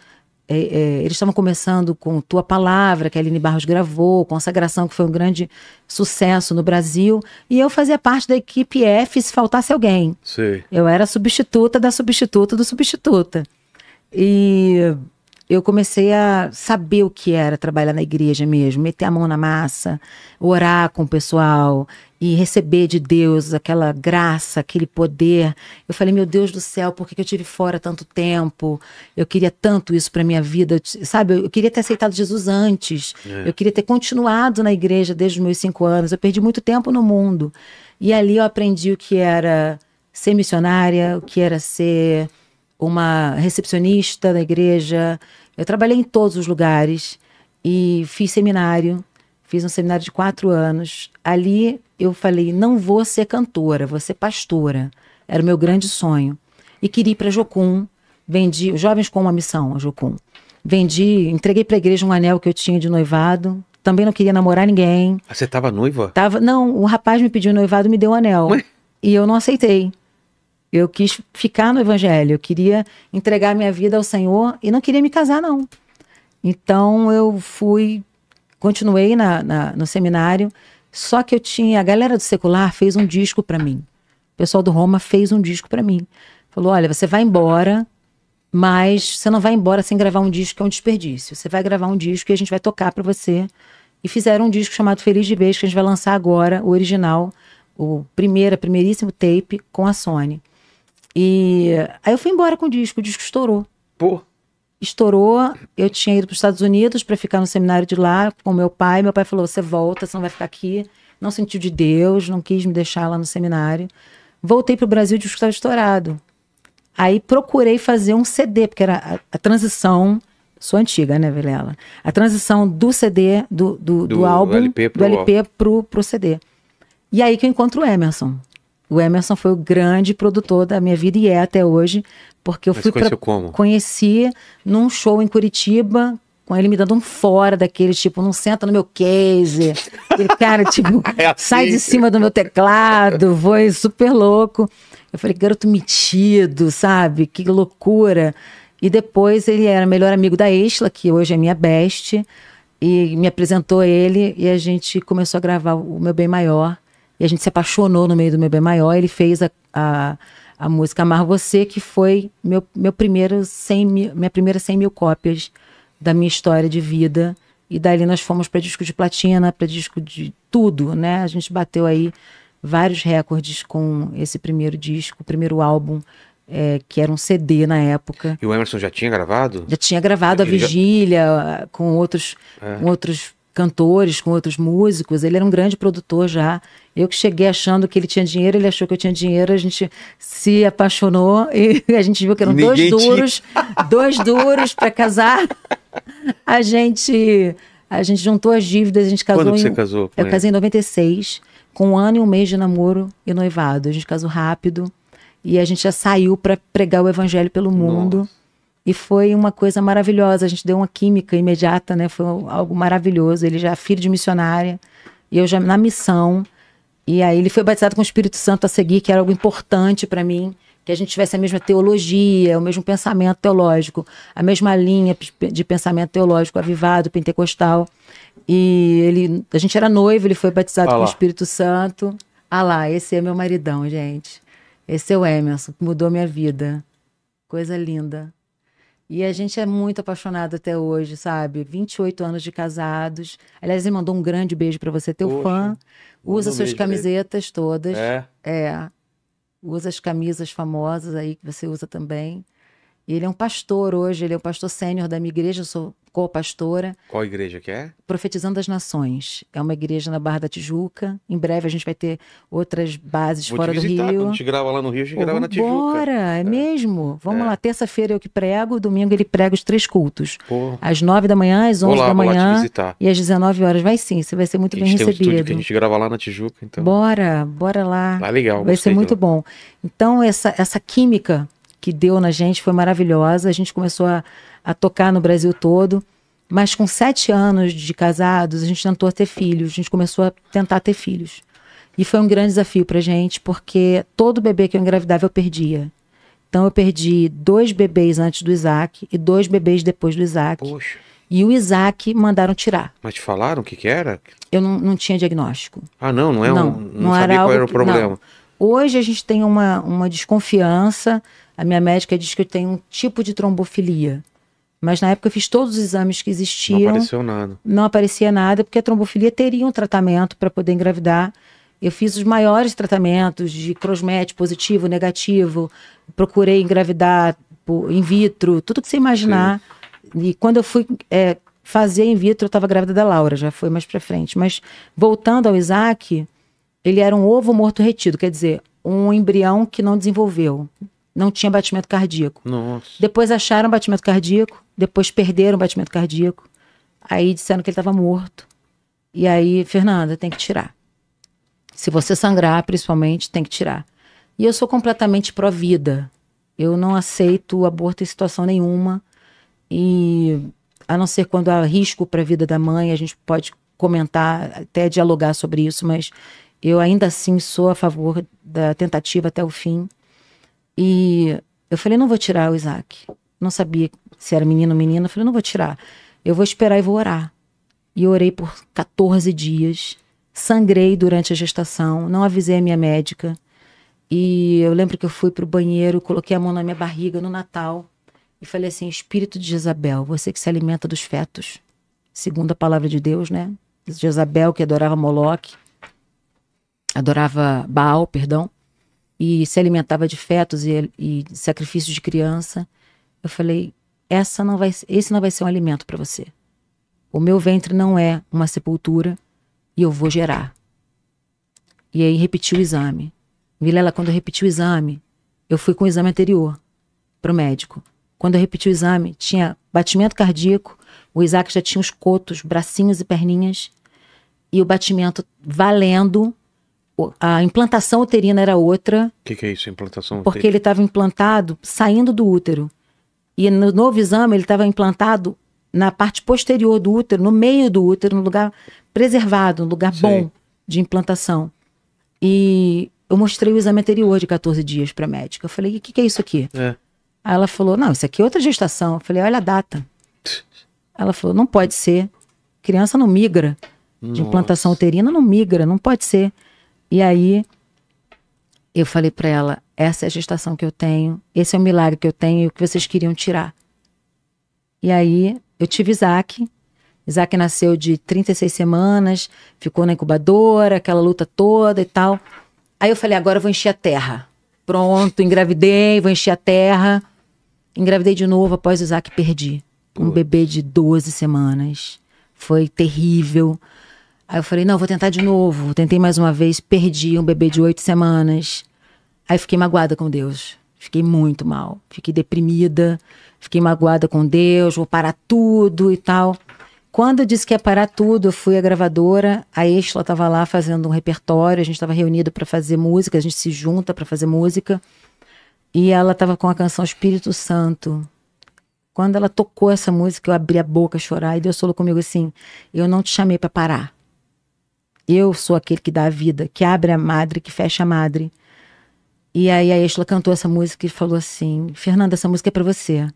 eles estavam começando com Tua Palavra, que a Aline Barros gravou, Consagração, que foi um grande sucesso no Brasil, e eu fazia parte da equipe F se faltasse alguém. Sim. Eu era substituta da substituta do substituta. E eu comecei a saber o que era trabalhar na igreja mesmo, meter a mão na massa, orar com o pessoal e receber de Deus aquela graça, aquele poder. Eu falei, meu Deus do céu, por que eu tive fora tanto tempo? Eu queria tanto isso para minha vida, sabe? Eu queria ter aceitado Jesus antes. Eu queria ter continuado na igreja desde os meus 5 anos. Eu perdi muito tempo no mundo. E ali eu aprendi o que era ser missionária, o que era ser uma recepcionista da igreja. Eu trabalhei em todos os lugares e fiz seminário. Fiz um seminário de 4 anos. Ali eu falei, não vou ser cantora, vou ser pastora. Era o meu grande sonho. E queria ir para Jocum. Vendi, Jovens com uma Missão, a Jocum. Entreguei para a igreja um anel que eu tinha de noivado. Também não queria namorar ninguém. Ah, você tava noiva? Não, o rapaz me pediu noivado e me deu um anel. Ué? E eu não aceitei. Eu quis ficar no evangelho. Eu queria entregar minha vida ao Senhor e não queria me casar, não. Então eu continuei no seminário, só que a galera do secular fez um disco para mim. O pessoal do Roma fez um disco para mim. Falou, olha, você vai embora, mas você não vai embora sem gravar um disco, que é um desperdício. Você vai gravar um disco e a gente vai tocar para você. E fizeram um disco chamado Feliz de Vez, que a gente vai lançar agora, o original, primeiríssimo tape com a Sony. E aí eu fui embora com o disco estourou. Pô. Estourou, eu tinha ido para os Estados Unidos para ficar no seminário de lá com meu pai falou, você volta, você não vai ficar aqui. Não sentiu de Deus, não quis me deixar lá no seminário. Voltei para o Brasil, o disco estava estourado. Aí procurei fazer um CD, porque era a transição, sou antiga, né, Vilela? A transição do CD, do álbum, do LP pro CD. E aí que eu encontro o Emerson. O Emerson foi o grande produtor da minha vida e é até hoje, porque eu conheci num show em Curitiba, com ele me dando um fora daquele, tipo, não senta no meu case, aquele cara, tipo, sai de cima do meu teclado, foi super louco. Eu falei, garoto metido, sabe? Que loucura. E depois ele era melhor amigo da Exla, que hoje é minha best, e me apresentou ele e a gente começou a gravar o Meu Bem Maior. E a gente se apaixonou no meio do Meu Bem Maior. Ele fez a música Amar Você, que foi minha primeira 100 mil cópias da minha história de vida. E dali nós fomos para disco de platina, para disco de tudo, né? A gente bateu aí vários recordes com esse primeiro disco, o primeiro álbum, que era um CD na época. E o Emerson já tinha gravado? Já tinha gravado a Vigília com outros cantores, com outros músicos. Ele era um grande produtor já. Eu que cheguei achando que ele tinha dinheiro, ele achou que eu tinha dinheiro, a gente se apaixonou e a gente viu que eram dois duros para casar. A gente juntou as dívidas, a gente casou. Quando você casou? Eu casei em 96, com 1 ano e 1 mês de namoro e noivado. A gente casou rápido e a gente já saiu para pregar o evangelho pelo mundo. Nossa. E foi uma coisa maravilhosa, a gente deu uma química imediata, né? Foi algo maravilhoso. Ele já é filho de missionária e eu já na missão. E aí ele foi batizado com o Espírito Santo a seguir, que era algo importante para mim, que a gente tivesse a mesma teologia, o mesmo pensamento teológico, a mesma linha de pensamento teológico avivado, pentecostal. E a gente era noivo, ele foi batizado com o Espírito Santo. Ah lá, esse é meu maridão, gente. Esse é o Emerson, que mudou minha vida. Coisa linda. E a gente é muito apaixonado até hoje, sabe? 28 anos de casados. Aliás, ele mandou um grande beijo para você, teu fã. Usa suas camisetas todas. Usa as camisas famosas aí que você usa também. E ele é um pastor hoje, ele é o pastor sênior da minha igreja. Eu sou co-pastora. Qual igreja que é? Profetizando as Nações. É uma igreja na Barra da Tijuca. Em breve a gente vai ter outras bases Vou fora te visitar. do Rio. Quando a gente grava lá no Rio, a gente Pô, grava na Tijuca. Bora, é mesmo? Vamos lá. Terça-feira eu que prego, domingo ele prega os 3 cultos. Pô. Às 9 da manhã, às 11 da Vou lá te manhã visitar. e às 19 horas. Vai sim, você vai ser muito A bem gente tem um estúdio que a recebido. gente grava lá na Tijuca, então. Bora lá. Tá legal, Vai gostei ser muito também. bom. Então, essa química que deu na gente foi maravilhosa. A gente começou a tocar no Brasil todo. Mas com 7 anos de casados, a gente tentou ter filhos. A gente começou a tentar ter filhos. E foi um grande desafio pra gente, porque todo bebê que eu engravidava eu perdia. Então eu perdi 2 bebês antes do Isaac e 2 bebês depois do Isaac. Poxa. E o Isaac mandaram tirar. Mas te falaram o que era? Eu não tinha diagnóstico. Ah, não é não era sabia qual algo era o problema. não. Hoje a gente tem uma desconfiança. A minha médica diz que eu tenho um tipo de trombofilia. Mas na época eu fiz todos os exames que existiam. Não apareceu nada. Não aparecia nada, porque a trombofilia teria um tratamento para poder engravidar. Eu fiz os maiores tratamentos de Crossmet positivo, negativo. Procurei engravidar in vitro, tudo que você imaginar. Sim. E quando eu fui fazer in vitro, eu estava grávida da Laura, já foi mais para frente. Mas voltando ao Isaac, ele era um ovo morto retido, quer dizer, um embrião que não desenvolveu. Não tinha batimento cardíaco. Nossa. Depois acharam batimento cardíaco, depois perderam o batimento cardíaco. Aí disseram que ele estava morto. E aí, Fernanda, tem que tirar. Se você sangrar, principalmente, tem que tirar. E eu sou completamente pró-vida. Eu não aceito aborto em situação nenhuma. E a não ser quando há risco para a vida da mãe, a gente pode comentar, até dialogar sobre isso, mas eu ainda assim sou a favor da tentativa até o fim. E eu falei, não vou tirar o Isaac. Não sabia se era menino ou menina. Eu falei, não vou tirar. Eu vou esperar e vou orar. E eu orei por 14 dias. Sangrei durante a gestação. Não avisei a minha médica. E eu lembro que eu fui pro banheiro, coloquei a mão na minha barriga no Natal. E falei assim, espírito de Jezabel, você que se alimenta dos fetos. Segundo a palavra de Deus, né? Jezabel que adorava Moloque. Adorava Baal, perdão. E se alimentava de fetos e sacrifícios de criança. Eu falei, esse não vai ser um alimento para você. O meu ventre não é uma sepultura e eu vou gerar. E aí repeti o exame. Vilela, quando eu repeti o exame, eu fui com o exame anterior para o médico. Quando eu repeti o exame, tinha batimento cardíaco, o Isaac já tinha os cotos, bracinhos e perninhas, e o batimento valendo. A implantação uterina era outra. O que é isso, implantação porque ele estava implantado saindo do útero. E no novo exame ele estava implantado na parte posterior do útero, no meio do útero, num lugar preservado, um lugar bom de implantação. E eu mostrei o exame anterior de 14 dias para a médica. Eu falei, o que é isso aqui? Aí ela falou, não, isso aqui é outra gestação. Eu falei, olha a data. Ela falou, não pode ser. Criança não migra. De implantação uterina não migra, não pode ser. E aí, eu falei para ela, essa é a gestação que eu tenho, esse é o milagre que eu tenho e o que vocês queriam tirar. E aí, eu tive Isaac. Isaac nasceu de 36 semanas, ficou na incubadora, aquela luta toda e tal. Aí eu falei, agora eu vou encher a terra. Pronto, engravidei, vou encher a terra. Engravidei de novo, após o Isaac perdi. Um bebê de 12 semanas. Foi terrível. Aí eu falei, não, vou tentar de novo. Tentei mais uma vez, perdi um bebê de 8 semanas. Aí fiquei magoada com Deus. Fiquei muito mal. Fiquei deprimida. Fiquei magoada com Deus, vou parar tudo e tal. Quando eu disse que ia parar tudo, eu fui à gravadora. A Estela estava lá fazendo um repertório. A gente estava reunido para fazer música. A gente se junta para fazer música. E ela estava com a canção Espírito Santo. Quando ela tocou essa música, eu abri a boca a chorar. E Deus falou comigo assim, eu não te chamei para parar. Eu sou aquele que dá a vida, que abre a madre, que fecha a madre. E aí a Estela cantou essa música e falou assim, Fernanda, essa música é para você.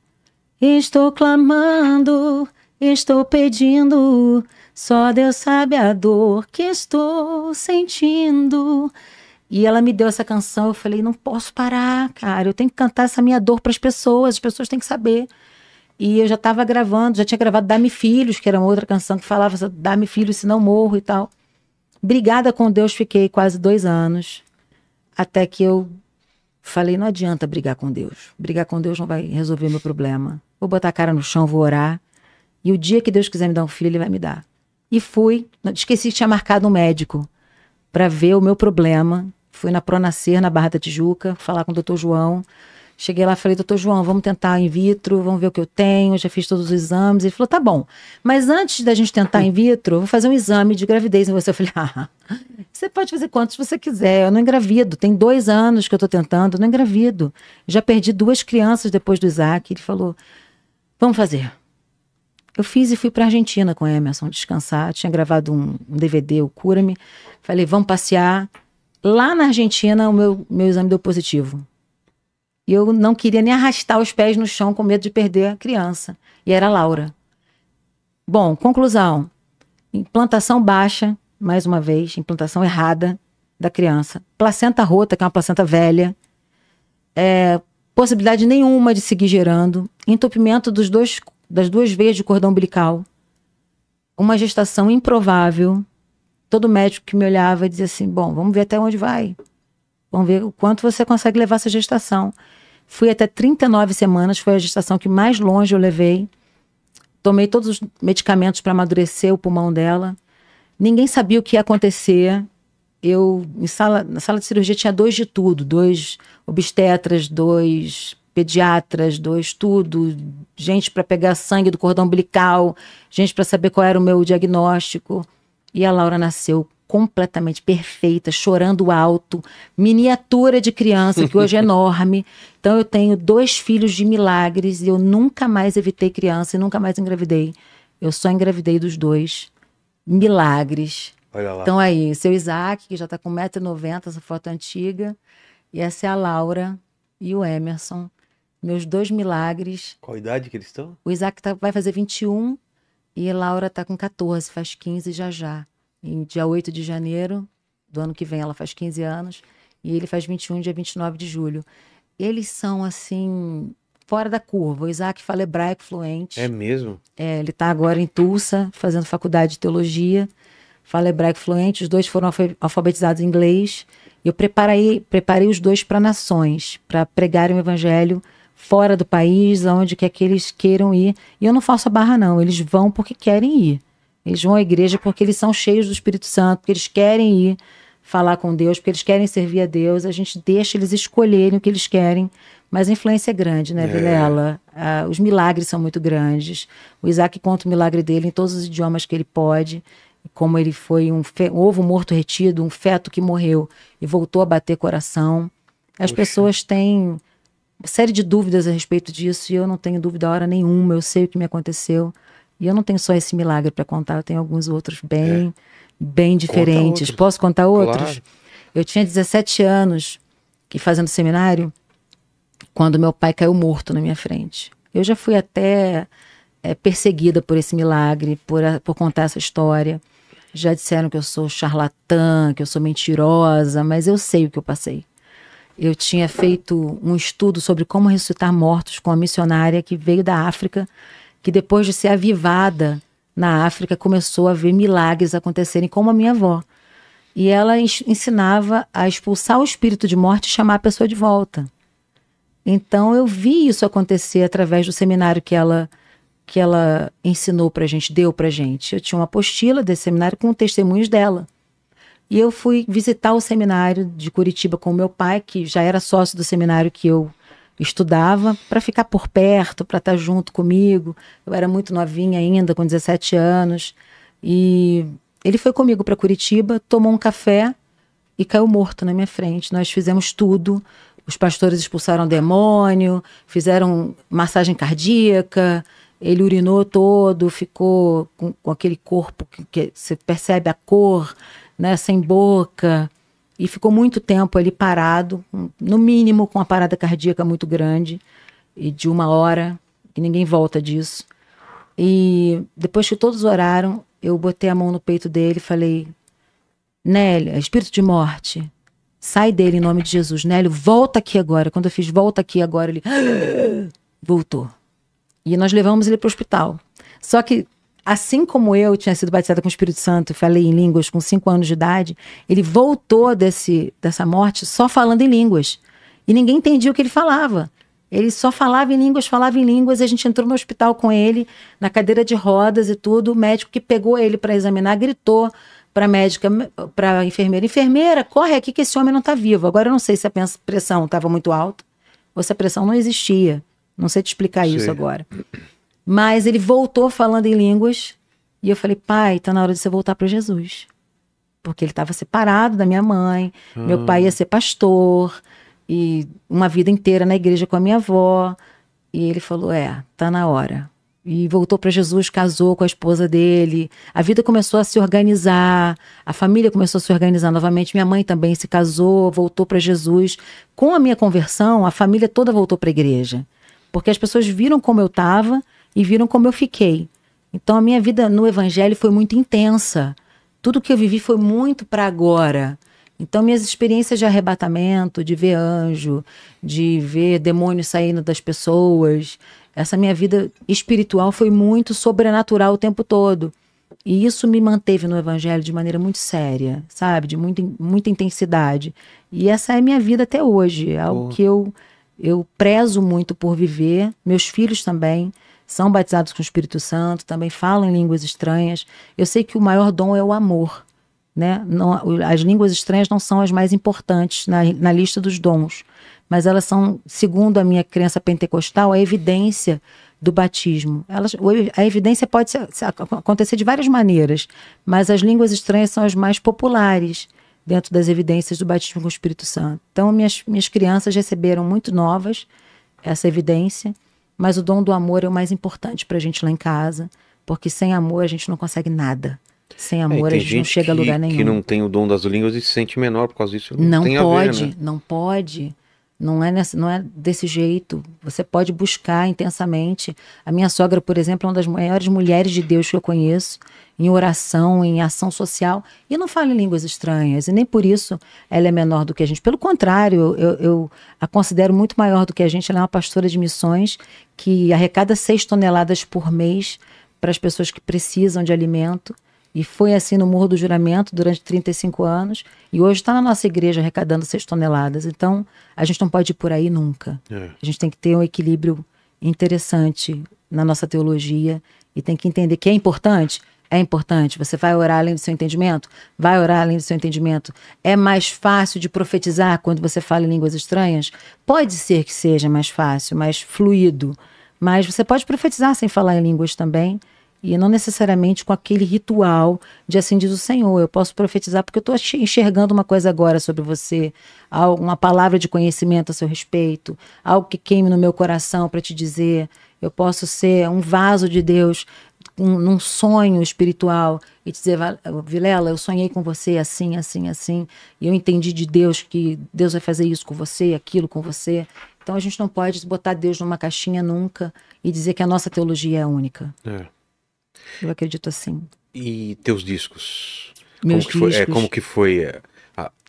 Estou clamando, estou pedindo, só Deus sabe a dor que estou sentindo. E ela me deu essa canção, eu falei, não posso parar, cara, eu tenho que cantar essa minha dor para as pessoas têm que saber. E eu já estava gravando, já tinha gravado Dá-me Filhos, que era uma outra canção que falava Dá-me Filhos, senão morro e tal. Brigada com Deus, fiquei quase 2 anos, até que eu falei, não adianta brigar com Deus. Brigar com Deus não vai resolver meu problema. Vou botar a cara no chão, vou orar E o dia que Deus quiser me dar um filho, ele vai me dar. E fui, esqueci que tinha marcado um médico para ver o meu problema. Fui na Pronascer, na Barra da Tijuca, falar com o Dr. João. Cheguei lá e falei, doutor João, vamos tentar in vitro, vamos ver o que eu tenho, já fiz todos os exames. Ele falou, tá bom, mas antes da gente tentar in vitro, eu vou fazer um exame de gravidez em você. Eu falei, você pode fazer quantos você quiser, eu não engravido, tem 2 anos que eu tô tentando, eu não engravido. Já perdi 2 crianças depois do Isaac. Ele falou, vamos fazer. Eu fiz e fui pra Argentina com o Emerson descansar, tinha gravado um DVD, o Cura-me. Falei, vamos passear. Lá na Argentina, o meu exame deu positivo. E eu não queria nem arrastar os pés no chão com medo de perder a criança. E era a Laura. Bom, conclusão. Implantação baixa, mais uma vez, implantação errada da criança. Placenta rota, que é uma placenta velha. Possibilidade nenhuma de seguir gerando. Entupimento das 2 veias de cordão umbilical. Uma gestação improvável. Todo médico que me olhava dizia assim, bom, vamos ver até onde vai. Vamos ver o quanto você consegue levar essa gestação. Fui até 39 semanas, foi a gestação que mais longe eu levei. Tomei todos os medicamentos para amadurecer o pulmão dela. Ninguém sabia o que ia acontecer. Na sala de cirurgia tinha 2 de tudo. 2 obstetras, 2 pediatras, 2 tudo. Gente para pegar sangue do cordão umbilical. Gente para saber qual era o meu diagnóstico. E a Laura nasceu completamente perfeita, chorando alto, miniatura de criança, que hoje é enorme. Então eu tenho 2 filhos de milagres e eu nunca mais evitei criança e nunca mais engravidei. Eu só engravidei dos 2. Milagres. Olha lá. Então aí, seu Isaac, que já tá com 1,90 m, essa foto antiga, e essa é a Laura e o Emerson, meus 2 milagres. Qual idade que eles estão? O Isaac vai fazer 21 e a Laura tá com 14, faz 15 já. Em dia 8 de janeiro do ano que vem ela faz 15 anos e ele faz 21 dia 29 de julho. Eles são assim, fora da curva. O Isaac fala hebraico fluente. É mesmo? Ele está agora em Tulsa, fazendo faculdade de teologia. Fala hebraico fluente, os 2 foram alfabetizados em inglês. Eu preparei os 2 para nações, para pregarem o evangelho fora do país, aonde quer que eles queiram ir. E eu não faço a barra não, eles vão porque querem ir. Eles vão à igreja porque eles são cheios do Espírito Santo, porque eles querem ir falar com Deus, porque eles querem servir a Deus. A gente deixa eles escolherem o que eles querem, mas a influência é grande, né, Vilela? Os milagres são muito grandes. O Isaac conta o milagre dele em todos os idiomas que ele pode, como ele foi um ovo morto retido, um feto que morreu e voltou a bater coração. As pessoas têm uma série de dúvidas a respeito disso e eu não tenho dúvida a hora nenhuma, eu sei o que me aconteceu. E eu não tenho só esse milagre para contar, eu tenho alguns outros bem diferentes. Posso contar outros? Claro. Eu tinha 17 anos, fazendo seminário, quando meu pai caiu morto na minha frente. Eu já fui até perseguida por esse milagre, por contar essa história. Já disseram que eu sou charlatã, que eu sou mentirosa, mas eu sei o que eu passei. Eu tinha feito um estudo sobre como ressuscitar mortos com uma missionária que veio da África, que depois de ser avivada na África, começou a ver milagres acontecerem como a minha avó. E ela ensinava a expulsar o espírito de morte e chamar a pessoa de volta. Então eu vi isso acontecer através do seminário que ela ensinou pra gente, deu pra gente. Eu tinha uma apostila desse seminário com testemunhos dela. E eu fui visitar o seminário de Curitiba com o meu pai, que já era sócio do seminário que eu estudava, para ficar por perto, para estar junto comigo. Eu era muito novinha ainda, com 17 anos. E ele foi comigo para Curitiba, tomou um café e caiu morto na minha frente. Nós fizemos tudo. Os pastores expulsaram demônio, fizeram massagem cardíaca, ele urinou todo, ficou com aquele corpo que você percebe a cor, né, sem boca. E ficou muito tempo ali parado, no mínimo com uma parada cardíaca muito grande, e de 1 hora, e ninguém volta disso. E depois que todos oraram, eu botei a mão no peito dele e falei, Nélio, espírito de morte, sai dele em nome de Jesus. Nélio, volta aqui agora. Quando eu fiz volta aqui agora, ele voltou. E nós levamos ele para o hospital. Só que, assim como eu tinha sido batizada com o Espírito Santo e falei em línguas com 5 anos de idade, ele voltou dessa morte só falando em línguas. E ninguém entendia o que ele falava. Ele só falava em línguas, e a gente entrou no hospital com ele, na cadeira de rodas e tudo. O médico que pegou ele para examinar gritou para a médica, para a enfermeira: enfermeira, corre aqui que esse homem não está vivo. Agora eu não sei se a pressão estava muito alta ou se a pressão não existia. Não sei te explicar isso agora. Mas ele voltou falando em línguas e eu falei: pai, está na hora de você voltar para Jesus. Porque ele estava separado da minha mãe, meu pai ia ser pastor, e uma vida inteira na igreja com a minha avó. E ele falou: tá na hora. E voltou para Jesus, casou com a esposa dele. A vida começou a se organizar, a família começou a se organizar novamente. Minha mãe também se casou, voltou para Jesus. Com a minha conversão, a família toda voltou para a igreja. Porque as pessoas viram como eu estava e viram como eu fiquei. Então a minha vida no evangelho foi muito intensa. Tudo que eu vivi foi muito para agora. Então minhas experiências de arrebatamento, de ver anjo, de ver demônios saindo das pessoas, essa minha vida espiritual foi muito sobrenatural o tempo todo. E isso me manteve no evangelho de maneira muito séria, sabe? De muita intensidade. E essa é a minha vida até hoje. É algo que eu prezo muito por viver. Meus filhos também são batizados com o Espírito Santo, também falam em línguas estranhas. Eu sei que o maior dom é o amor, né? Não, as línguas estranhas não são as mais importantes na lista dos dons, mas elas são, segundo a minha crença pentecostal, a evidência do batismo. A evidência pode acontecer de várias maneiras, mas as línguas estranhas são as mais populares dentro das evidências do batismo com o Espírito Santo. Então, minhas crianças receberam muito novas essa evidência, mas o dom do amor é o mais importante para a gente lá em casa, porque sem amor a gente não consegue nada. Sem amor a gente não chega a lugar nenhum. Que não tem o dom das línguas e se sente menor por causa disso. Não tem pode, a ver, né? não pode. Não é desse jeito. Você pode buscar intensamente. A minha sogra, por exemplo, é uma das maiores mulheres de Deus que eu conheço, em oração, em ação social, e não fala em línguas estranhas, e nem por isso ela é menor do que a gente. Pelo contrário, eu a considero muito maior do que a gente. Ela é uma pastora de missões que arrecada 6 toneladas por mês para as pessoas que precisam de alimento. E foi assim no Morro do Juramento durante 35 anos. E hoje está na nossa igreja arrecadando 6 toneladas. Então, a gente não pode ir por aí nunca. A gente tem que ter um equilíbrio interessante na nossa teologia. E tem que entender que é importante. É importante. Você vai orar além do seu entendimento? Vai orar além do seu entendimento. É mais fácil de profetizar quando você fala em línguas estranhas? Pode ser que seja mais fácil, mais fluido. Mas você pode profetizar sem falar em línguas também. E não necessariamente com aquele ritual de assim diz o Senhor. Eu posso profetizar porque eu estou enxergando uma coisa agora sobre você, uma palavra de conhecimento a seu respeito, algo que queime no meu coração para te dizer. Eu posso ser um vaso de Deus num sonho espiritual e te dizer: Vilela, eu sonhei com você assim, assim, assim, e eu entendi de Deus que Deus vai fazer isso com você, aquilo com você. Então a gente não pode botar Deus numa caixinha nunca e dizer que a nossa teologia é única. Eu acredito assim. E teus discos? Meus discos. Como que foi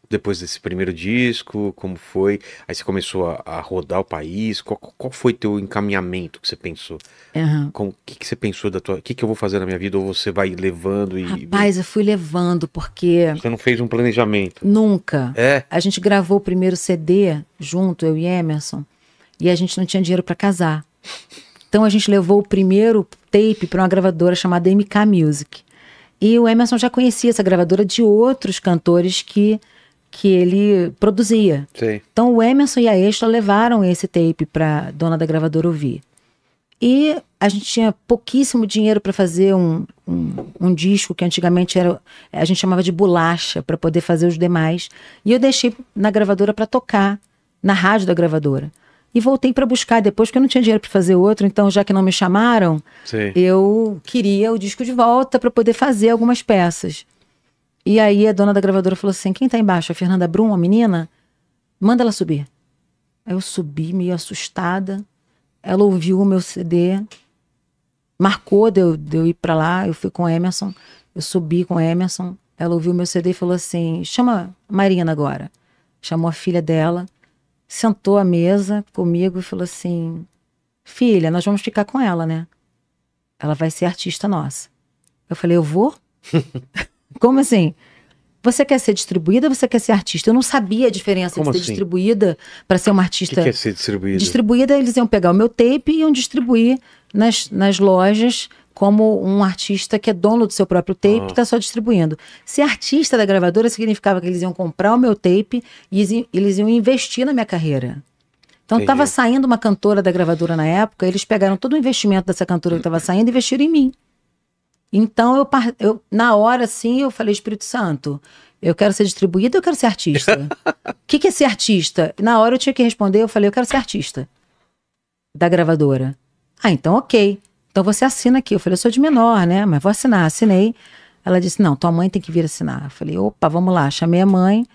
depois desse primeiro disco? Como foi? Aí você começou a rodar o país. Qual foi teu encaminhamento que você pensou? O que você pensou o que eu vou fazer na minha vida? Ou você vai levando e... Rapaz, eu fui levando porque... Você não fez um planejamento? Nunca. A gente gravou o primeiro CD junto, eu e Emerson, e a gente não tinha dinheiro para casar. Então a gente levou o primeiro tape para uma gravadora chamada MK Music. E o Emerson já conhecia essa gravadora de outros cantores que ele produzia. Sim. Então o Emerson e a Extra levaram esse tape para a dona da gravadora ouvir. E a gente tinha pouquíssimo dinheiro para fazer um disco que antigamente a gente chamava de bolacha, para poder fazer os demais. E eu deixei na gravadora para tocar, na rádio da gravadora. E voltei para buscar depois, porque eu não tinha dinheiro para fazer outro. Então, já que não me chamaram, eu queria o disco de volta para poder fazer algumas peças. E aí a dona da gravadora falou assim: quem tá embaixo? A Fernanda Brum, a menina? Manda ela subir. Aí eu subi, meio assustada. Ela ouviu o meu CD, marcou de eu ir para lá. Eu fui com o Emerson, eu subi com o Emerson. Ela ouviu o meu CD e falou assim: chama a Marina agora. Chamou a filha dela. Sentou à mesa comigo e falou assim: filha, nós vamos ficar com ela, né? Ela vai ser artista nossa. Eu falei: eu vou? Como assim? você quer ser distribuída ou você quer ser artista? Eu não sabia a diferença Como de ser assim? distribuída para ser uma O artista. que é ser distribuído? Distribuída, eles iam pegar o meu tape e iam distribuir nas lojas como um artista que é dono do seu próprio tape, que está só distribuindo. Ser artista da gravadora significava que eles iam comprar o meu tape e eles iam investir na minha carreira. Então, Entendi. estava saindo uma cantora da gravadora na época, eles pegaram todo o investimento dessa cantora que estava saindo e investiram em mim. Então, eu na hora, assim, eu falei, Espírito Santo, eu quero ser distribuída ou eu quero ser artista? O que é ser artista? Na hora eu tinha que responder, eu falei, eu quero ser artista da gravadora. Ah, então ok. Então você assina aqui. Eu falei, eu sou de menor, né? Mas vou assinar. Assinei. Ela disse, não, tua mãe tem que vir assinar. Eu falei, opa, vamos lá. Chamei a mãe,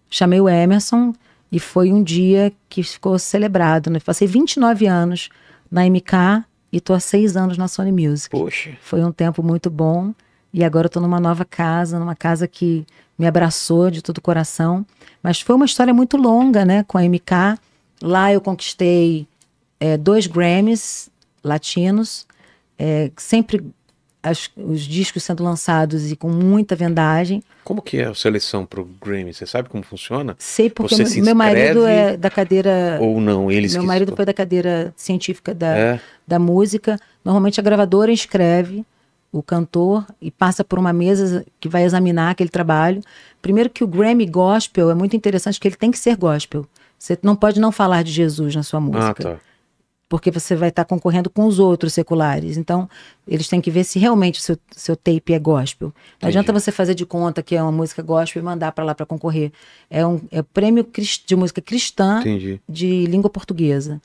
chamei o Emerson e foi um dia que ficou celebrado, né? Passei 29 anos na MK e tô há 6 anos na Sony Music. Poxa. Foi um tempo muito bom e agora eu tô numa nova casa, numa casa que me abraçou de todo o coração. Mas foi uma história muito longa, né? Com a MK. Lá eu conquistei 2 Grammys latinos, sempre os discos sendo lançados e com muita vendagem. Como que é a seleção pro Grammy? Você sabe como funciona? Sei porque Você se meu marido inscreve é da cadeira... Ou não? Eles Meu que marido escolhem? foi da cadeira científica É. da música. Normalmente a gravadora inscreve o cantor e passa por uma mesa que vai examinar aquele trabalho. Primeiro que o Grammy Gospel é muito interessante, que ele tem que ser gospel. Você não pode não falar de Jesus na sua música. Ah, tá. Porque você vai estar concorrendo com os outros seculares. Então, eles têm que ver se realmente o seu tape é gospel. Não adianta você fazer de conta que é uma música gospel e mandar para lá para concorrer. É o prêmio de música cristã Entendi. de língua portuguesa.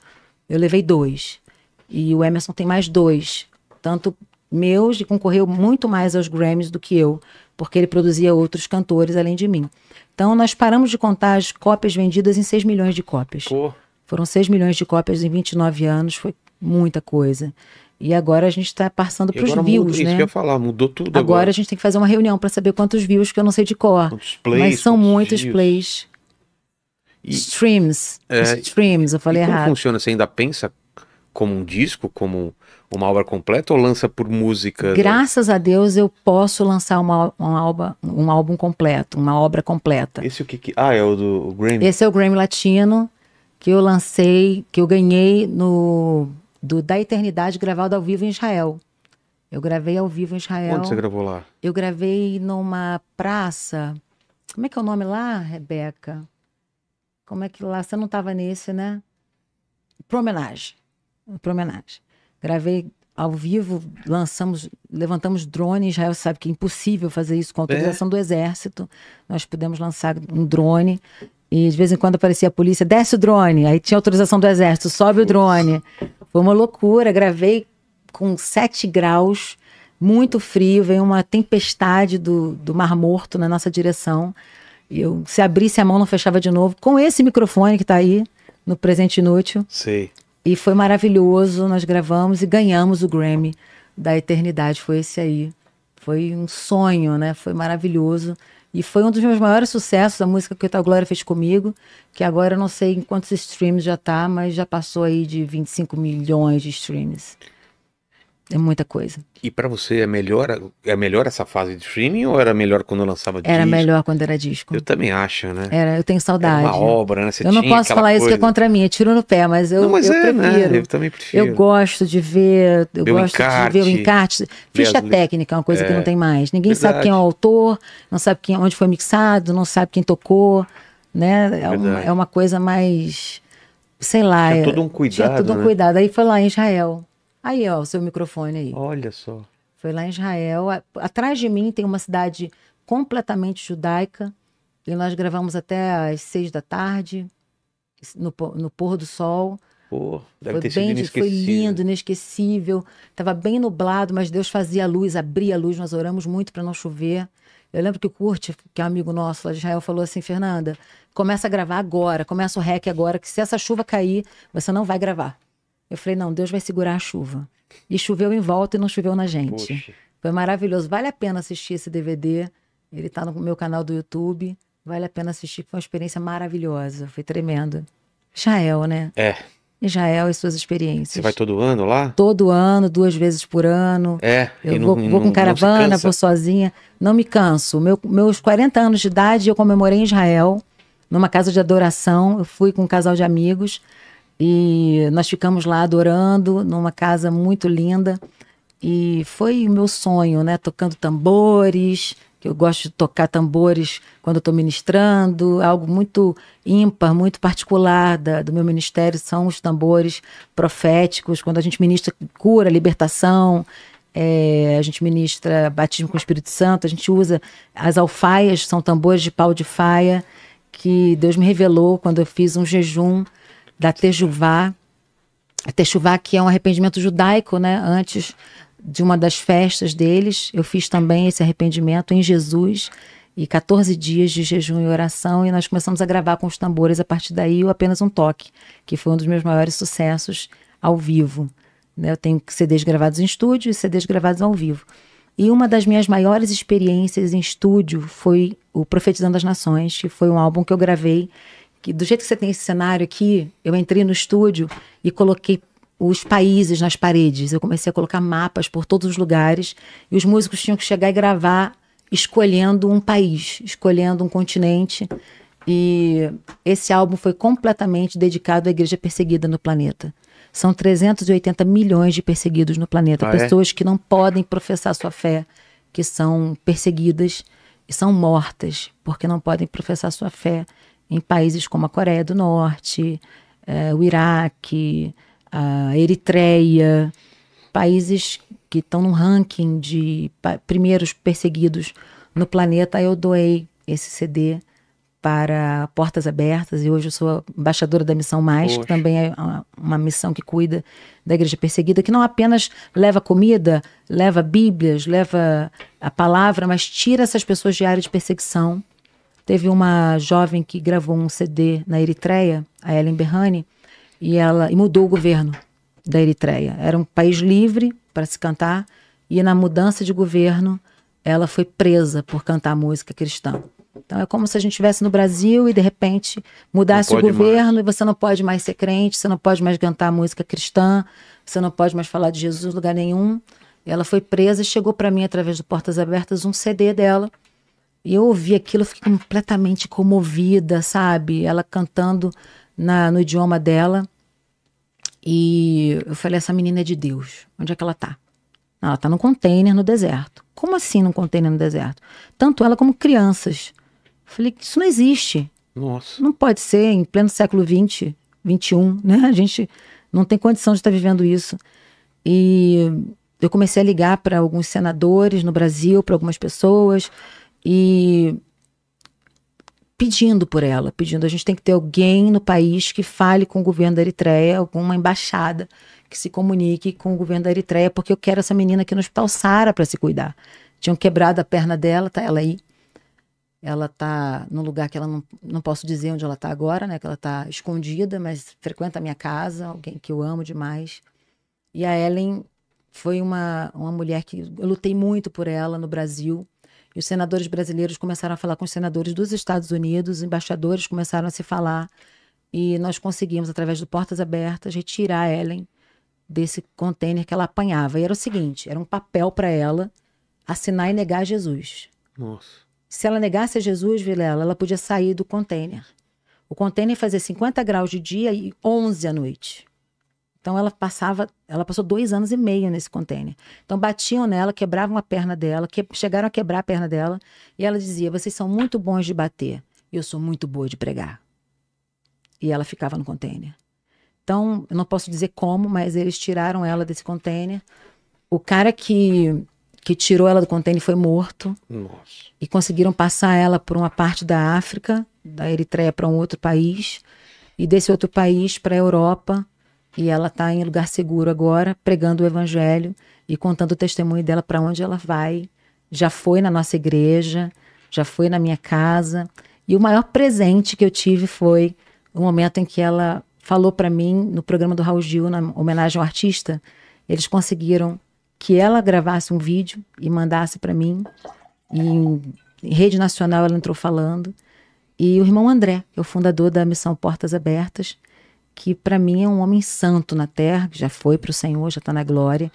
Eu levei 2. E o Emerson tem mais 2. Tanto meus, e concorreu muito mais aos Grammys do que eu, porque ele produzia outros cantores além de mim. Então, nós paramos de contar as cópias vendidas em 6 milhões de cópias. Pô. Foram 6 milhões de cópias em 29 anos, foi muita coisa. E agora a gente está passando para os views, Isso né? que eu ia falar, mudou tudo Agora agora. a gente tem que fazer uma reunião para saber quantos views, que eu não sei de cor. Quantos plays, Mas são quantos muitos views. plays. E- Streams. É, Streams, eu falei E como errado. funciona? Você ainda pensa como um disco, como uma obra completa ou lança por música? Graças a Deus eu posso lançar um álbum completo, uma obra completa. Esse o que... Ah, é o do Grammy? Esse é o Grammy Latino que eu lancei, que eu ganhei da Eternidade gravado ao vivo em Israel. Eu gravei ao vivo em Israel. Onde você gravou lá? Eu gravei numa praça. Como é que é o nome lá, Rebeca? Como é que lá? Você não estava nesse, né? Promenade. Gravei ao vivo, levantamos drone. Israel sabe que é impossível fazer isso com autorização do Exército. Nós pudemos lançar um drone. E de vez em quando aparecia a polícia, desce o drone. Aí tinha autorização do Exército, sobe o drone. Foi uma loucura. Gravei com 7 graus, muito frio. Veio uma tempestade do Mar Morto na nossa direção. E se abrisse a mão, não fechava de novo. Com esse microfone que está aí, no Presente Inútil. Sei. E foi maravilhoso. Nós gravamos e ganhamos o Grammy da Eternidade. Foi esse aí. Foi um sonho, né? Foi maravilhoso. E foi um dos meus maiores sucessos, a música que a Glória fez comigo, que agora eu não sei em quantos streams já tá, mas já passou aí de 25 milhões de streams. É muita coisa. E pra você é melhor essa fase de streaming ou era melhor quando lançava disco? Era melhor quando era disco. Eu também acho, né? Eu tenho saudade. Era uma obra, né? Você eu não tinha posso aquela falar isso que é coisa. contra mim, é tiro no pé, mas eu, Não, mas eu é, prefiro. né? Eu também prefiro. Eu gosto de ver, Ver o encarte, ver o encarte. Ficha as técnica é uma coisa que não tem mais. Ninguém Verdade. sabe quem é o autor, não sabe onde foi mixado, não sabe quem tocou, né? Verdade. É uma coisa mais, sei lá. Tinha todo um cuidado, Tinha todo um né? cuidado. Aí foi lá em Israel. Aí, ó, o seu microfone aí. Olha só. Foi lá em Israel. Atrás de mim tem uma cidade completamente judaica. E nós gravamos até às 6 da tarde, no pôr do sol. Pô, deve Foi ter sido foi inesquecível. lindo, inesquecível. Estava bem nublado, mas Deus fazia a luz, abria a luz. Nós oramos muito para não chover. Eu lembro que o Kurt, que é um amigo nosso lá de Israel, falou assim: Fernanda, começa a gravar agora, começa o rec agora, que se essa chuva cair, você não vai gravar. Eu falei: não, Deus vai segurar a chuva. E choveu em volta e não choveu na gente. Poxa. Foi maravilhoso. Vale a pena assistir esse DVD. Ele está no meu canal do YouTube. Vale a pena assistir, foi uma experiência maravilhosa. Foi tremendo. Israel, né? É. Israel e suas experiências. Você vai todo ano lá? Todo ano, 2 vezes por ano. E Eu vou com caravana, vou sozinha. Não me canso. Meus 40 anos de idade eu comemorei em Israel, numa casa de adoração. Eu fui com um casal de amigos e nós ficamos lá adorando, numa casa muito linda. E foi o meu sonho, né? Tocando tambores, que eu gosto de tocar tambores quando eu estou ministrando. Algo muito ímpar, muito particular do meu ministério são os tambores proféticos. Quando a gente ministra cura, libertação, a gente ministra batismo com o Espírito Santo, a gente usa as alfaias, são tambores de pau de faia, que Deus me revelou quando eu fiz um jejum da Teshuvá. A Teshuvá, que é um arrependimento judaico, né? Antes de uma das festas deles, eu fiz também esse arrependimento em Jesus, e 14 dias de jejum e oração, e nós começamos a gravar com os tambores. A partir daí, Apenas um Toque, que foi um dos meus maiores sucessos ao vivo, né? Eu tenho CDs gravados em estúdio e CDs gravados ao vivo. E uma das minhas maiores experiências em estúdio foi o Profetizando as Nações, que foi um álbum que eu gravei, que do jeito que você tem esse cenário aqui, eu entrei no estúdio e coloquei os países nas paredes. Eu comecei a colocar mapas por todos os lugares e os músicos tinham que chegar e gravar escolhendo um país, escolhendo um continente. E esse álbum foi completamente dedicado à igreja perseguida no planeta. São 380 milhões de perseguidos no planeta. Pessoas que não podem professar sua fé, que são perseguidas e são mortas porque não podem professar sua fé em países como a Coreia do Norte, o Iraque, a Eritreia, países que estão no ranking de primeiros perseguidos no planeta. Eu doei esse CD para Portas Abertas e hoje eu sou embaixadora da Missão Mais, que também é uma missão que cuida da igreja perseguida, que não apenas leva comida, leva bíblias, leva a palavra, mas tira essas pessoas de área de perseguição. Teve uma jovem que gravou um CD na Eritreia, a Ellen Berhane, e mudou o governo da Eritreia. Era um país livre para se cantar, e na mudança de governo ela foi presa por cantar música cristã. Então é como se a gente estivesse no Brasil e de repente mudasse o governo e você não pode mais ser crente, você não pode mais cantar música cristã, você não pode mais falar de Jesus em lugar nenhum. Ela foi presa e chegou para mim através do Portas Abertas um CD dela. E eu ouvi aquilo, eu fiquei completamente comovida, sabe? Ela cantando no idioma dela. E eu falei, essa menina é de Deus. Onde é que ela tá? Ela tá num container no deserto. Como assim num container no deserto? Tanto ela como crianças. Eu falei, isso não existe. Nossa. Não pode ser em pleno século XX, XXI, né? A gente não tem condição de estar vivendo isso. E eu comecei a ligar para alguns senadores no Brasil, para algumas pessoas, e pedindo por ela, a gente tem que ter alguém no país que fale com o governo da Eritreia, alguma embaixada que se comunique com o governo da Eritreia, porque eu quero essa menina aqui no Hospital Sara para se cuidar. Tinham quebrado a perna dela, tá ela aí. Ela tá num lugar que ela não posso dizer onde ela tá agora, né? Que ela tá escondida, mas frequenta a minha casa, alguém que eu amo demais. E a Ellen foi uma mulher que eu lutei muito por ela no Brasil. E os senadores brasileiros começaram a falar com os senadores dos Estados Unidos, os embaixadores começaram a se falar, e nós conseguimos, através do Portas Abertas, retirar a Ellen desse container que ela apanhava. E era o seguinte, era um papel para ela assinar e negar Jesus. Nossa. Se ela negasse a Jesus, Vilela, ela podia sair do container. O container fazia 50 graus de dia e 11 à noite. Então ela passou 2 anos e meio nesse container. Então batiam nela, quebravam a perna dela, chegaram a quebrar a perna dela, e ela dizia, vocês são muito bons de bater, e eu sou muito boa de pregar. E ela ficava no container. Então, eu não posso dizer como, mas eles tiraram ela desse container. O cara que tirou ela do container foi morto. Nossa. E conseguiram passar ela por uma parte da África, da Eritreia para um outro país, e desse outro país para a Europa. E ela está em lugar seguro agora, pregando o evangelho e contando o testemunho dela para onde ela vai. Já foi na nossa igreja, já foi na minha casa. E o maior presente que eu tive foi o momento em que ela falou para mim, no programa do Raul Gil, na homenagem ao artista, eles conseguiram que ela gravasse um vídeo e mandasse para mim. E em rede nacional ela entrou falando. E o irmão André, que é o fundador da Missão Portas Abertas, que para mim é um homem santo na terra, que já foi para o Senhor, já está na glória.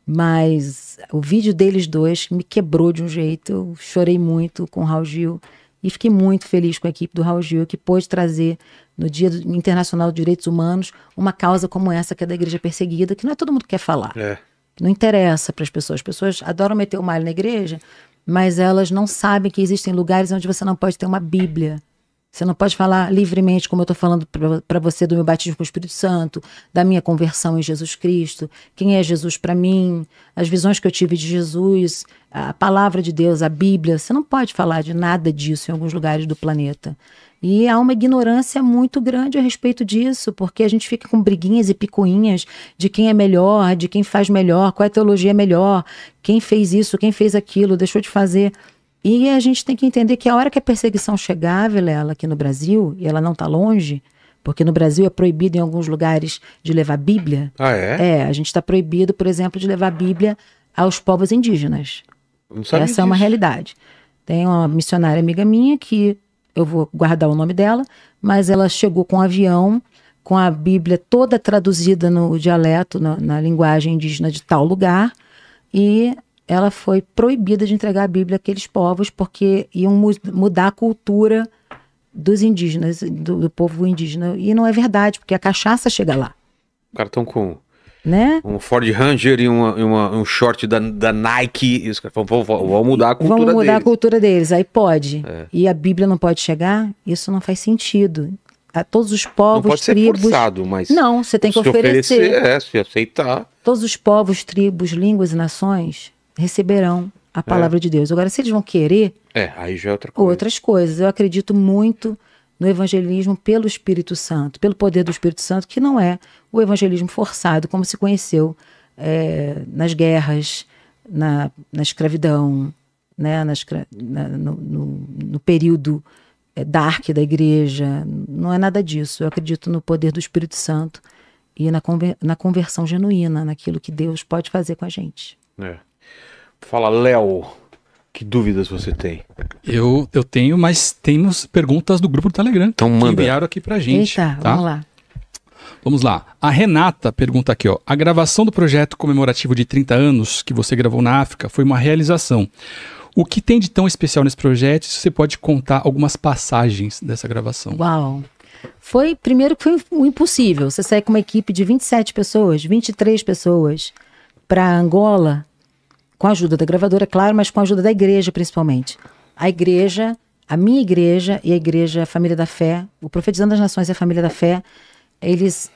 Mas o vídeo deles dois me quebrou de um jeito. Eu chorei muito com o Raul Gil e fiquei muito feliz com a equipe do Raul Gil, que pôde trazer no Dia Internacional de Direitos Humanos uma causa como essa, que é da igreja perseguida, que não é todo mundo que quer falar. Não interessa para as pessoas. As pessoas adoram meter o malho na igreja, mas elas não sabem que existem lugares onde você não pode ter uma Bíblia. Você não pode falar livremente, como eu estou falando para você, do meu batismo com o Espírito Santo, da minha conversão em Jesus Cristo, quem é Jesus para mim, as visões que eu tive de Jesus, a palavra de Deus, a Bíblia. Você não pode falar de nada disso em alguns lugares do planeta. E há uma ignorância muito grande a respeito disso, porque a gente fica com briguinhas e picuinhas de quem é melhor, de quem faz melhor, qual é a teologia melhor, quem fez isso, quem fez aquilo, deixou de fazer. E a gente tem que entender que a hora que a perseguição chegar, Vilela, aqui no Brasil, e ela não está longe, porque no Brasil é proibido em alguns lugares de levar Bíblia. Ah, é? A gente está proibido, por exemplo, de levar Bíblia aos povos indígenas. Não sabia Essa é uma disso. realidade. Tem uma missionária amiga minha que eu vou guardar o nome dela, mas ela chegou com um avião, com a Bíblia toda traduzida no dialeto, na linguagem indígena de tal lugar, e ela foi proibida de entregar a Bíblia àqueles povos porque iam mudar a cultura dos indígenas, do povo indígena. E não é verdade, porque a cachaça chega lá. Os caras estão com Né? um Ford Ranger e um short da Nike. E os caras falam, vamos mudar a cultura Vamos mudar deles. a cultura deles. Aí pode. E a Bíblia não pode chegar? Isso não faz sentido. A todos os povos, Não pode ser tribos... forçado, mas Não, você tem que se oferecer. se aceitar. Todos os povos, tribos, línguas e nações receberão a palavra de Deus. Agora, se eles vão querer, Aí já é outra coisa. outras coisas. Eu acredito muito no evangelismo pelo Espírito Santo, pelo poder do Espírito Santo, que não é o evangelismo forçado, como se conheceu nas guerras, na escravidão, né? No período dark da igreja. Não é nada disso. Eu acredito no poder do Espírito Santo e na conversão genuína, naquilo que Deus pode fazer com a gente. Fala, Léo, que dúvidas você tem? Eu tenho, mas temos perguntas do grupo do Telegram. Então que manda. enviaram aqui pra gente. Eita, tá? vamos lá. Vamos lá. A Renata pergunta aqui, ó. A gravação do projeto comemorativo de 30 anos que você gravou na África foi uma realização. O que tem de tão especial nesse projeto? Se você pode contar algumas passagens dessa gravação. Uau! Primeiro que foi o impossível. Você sair com uma equipe de 27 pessoas, 23 pessoas para Angola, com a ajuda da gravadora, claro, mas com a ajuda da igreja, principalmente. A igreja, a minha igreja e a igreja Família da Fé, o Profetizando das Nações e a Família da Fé, eles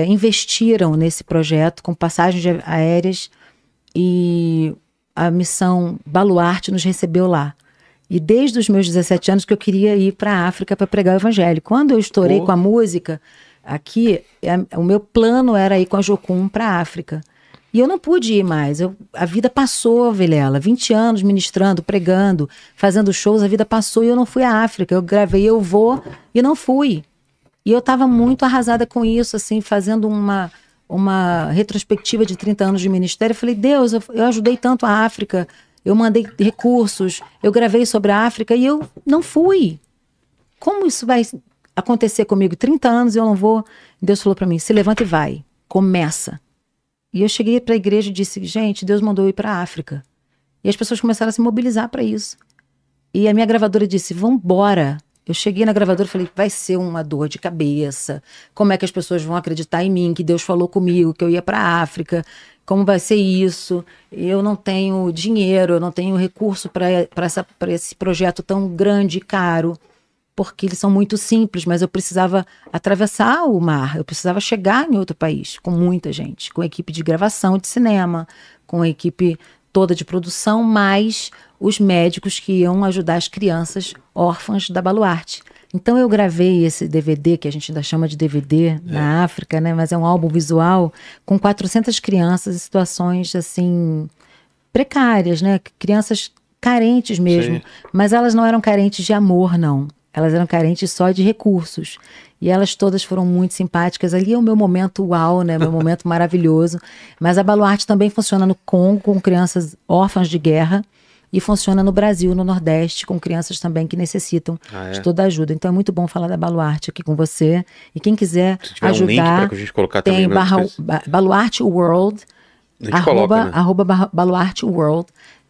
investiram nesse projeto com passagens aéreas e a missão Baluarte nos recebeu lá. E desde os meus 17 anos que eu queria ir para a África para pregar o evangelho. Quando eu estourei com a música aqui, o meu plano era ir com a Jocum para a África. E eu não pude ir mais. A vida passou, Vilela. 20 anos ministrando, pregando, fazendo shows, a vida passou e eu não fui à África. Eu gravei Eu Vou e não fui. E eu estava muito arrasada com isso, assim, fazendo uma retrospectiva de 30 anos de ministério. Eu falei, Deus, eu ajudei tanto a África, eu mandei recursos, eu gravei sobre a África e eu não fui. Como isso vai acontecer comigo? 30 anos e eu não vou? Deus falou para mim, se levanta e vai, começa. E eu cheguei para a igreja e disse, gente, Deus mandou eu ir para a África. E as pessoas começaram a se mobilizar para isso. E a minha gravadora disse, vambora. Eu cheguei na gravadora e falei, vai ser uma dor de cabeça. Como é que as pessoas vão acreditar em mim, que Deus falou comigo, que eu ia para a África? Como vai ser isso? Eu não tenho dinheiro, eu não tenho recurso para esse projeto tão grande e caro. Porque eles são muito simples, mas eu precisava atravessar o mar, eu precisava chegar em outro país, com muita gente, com equipe de gravação de cinema, com a equipe toda de produção, mais os médicos que iam ajudar as crianças órfãs da Baluarte. Então eu gravei esse DVD, que a gente ainda chama de DVD na África, né? Mas é um álbum visual, com 400 crianças em situações assim precárias, né? Crianças carentes mesmo, Sim. mas elas não eram carentes de amor, não. Elas eram carentes só de recursos. E elas todas foram muito simpáticas. Ali é o meu momento uau, né? Meu momento maravilhoso. Mas a Baluarte também funciona no Congo com crianças órfãs de guerra. e funciona no Brasil, no Nordeste, com crianças também que necessitam de toda ajuda. Então é muito bom falar da Baluarte aqui com você. E quem quiser Se tiver ajudar, um link pra que a gente colocar também tem Baluarte World, a gente coloca, né? @ Baluarte World,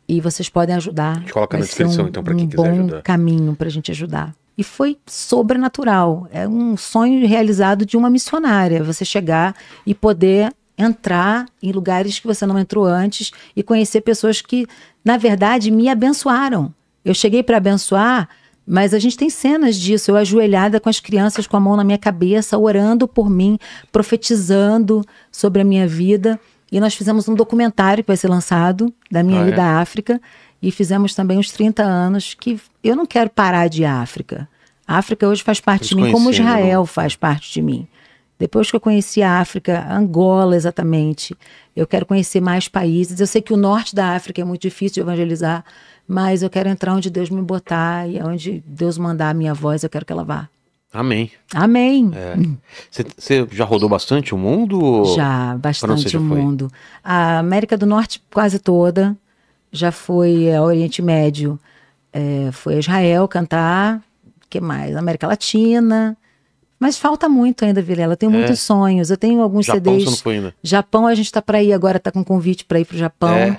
e vocês podem ajudar. A gente coloca Vai na descrição, ser então, pra quem quiser bom ajudar. caminho pra gente ajudar. E foi sobrenatural. É um sonho realizado de uma missionária. Você chegar e poder entrar em lugares que você não entrou antes e conhecer pessoas que, na verdade, me abençoaram. Eu cheguei para abençoar, mas a gente tem cenas disso. Eu ajoelhada com as crianças, com a mão na minha cabeça, orando por mim, profetizando sobre a minha vida. E nós fizemos um documentário que vai ser lançado da minha ida à África. E fizemos também uns 30 anos que eu não quero parar de África. A África hoje faz parte de mim, como Israel faz parte de mim. Depois que eu conheci a África, Angola exatamente, eu quero conhecer mais países. Eu sei que o norte da África é muito difícil de evangelizar, mas eu quero entrar onde Deus me botar e onde Deus mandar a minha voz, eu quero que ela vá. Amém. Amém. Você já rodou bastante o mundo? Já, bastante o mundo. A América do Norte quase toda. Já foi ao Oriente Médio, foi a Israel cantar, o que mais? América Latina, mas falta muito ainda, Vilela. Eu tenho muitos sonhos, eu tenho alguns Japão, CDs. você não foi ainda? Japão, a gente está para ir agora, está com convite para ir para o Japão.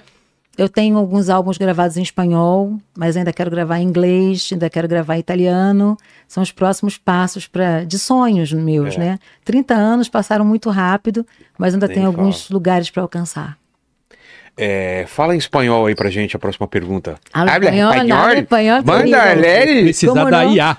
Eu tenho alguns álbuns gravados em espanhol, mas ainda quero gravar em inglês, ainda quero gravar em italiano. São os próximos passos de sonhos meus, né? 30 anos passaram muito rápido, mas ainda tem alguns lugares para alcançar. Fala em espanhol aí pra gente a próxima pergunta. Habla espanhol, Manda, Lely. Precisa da IA.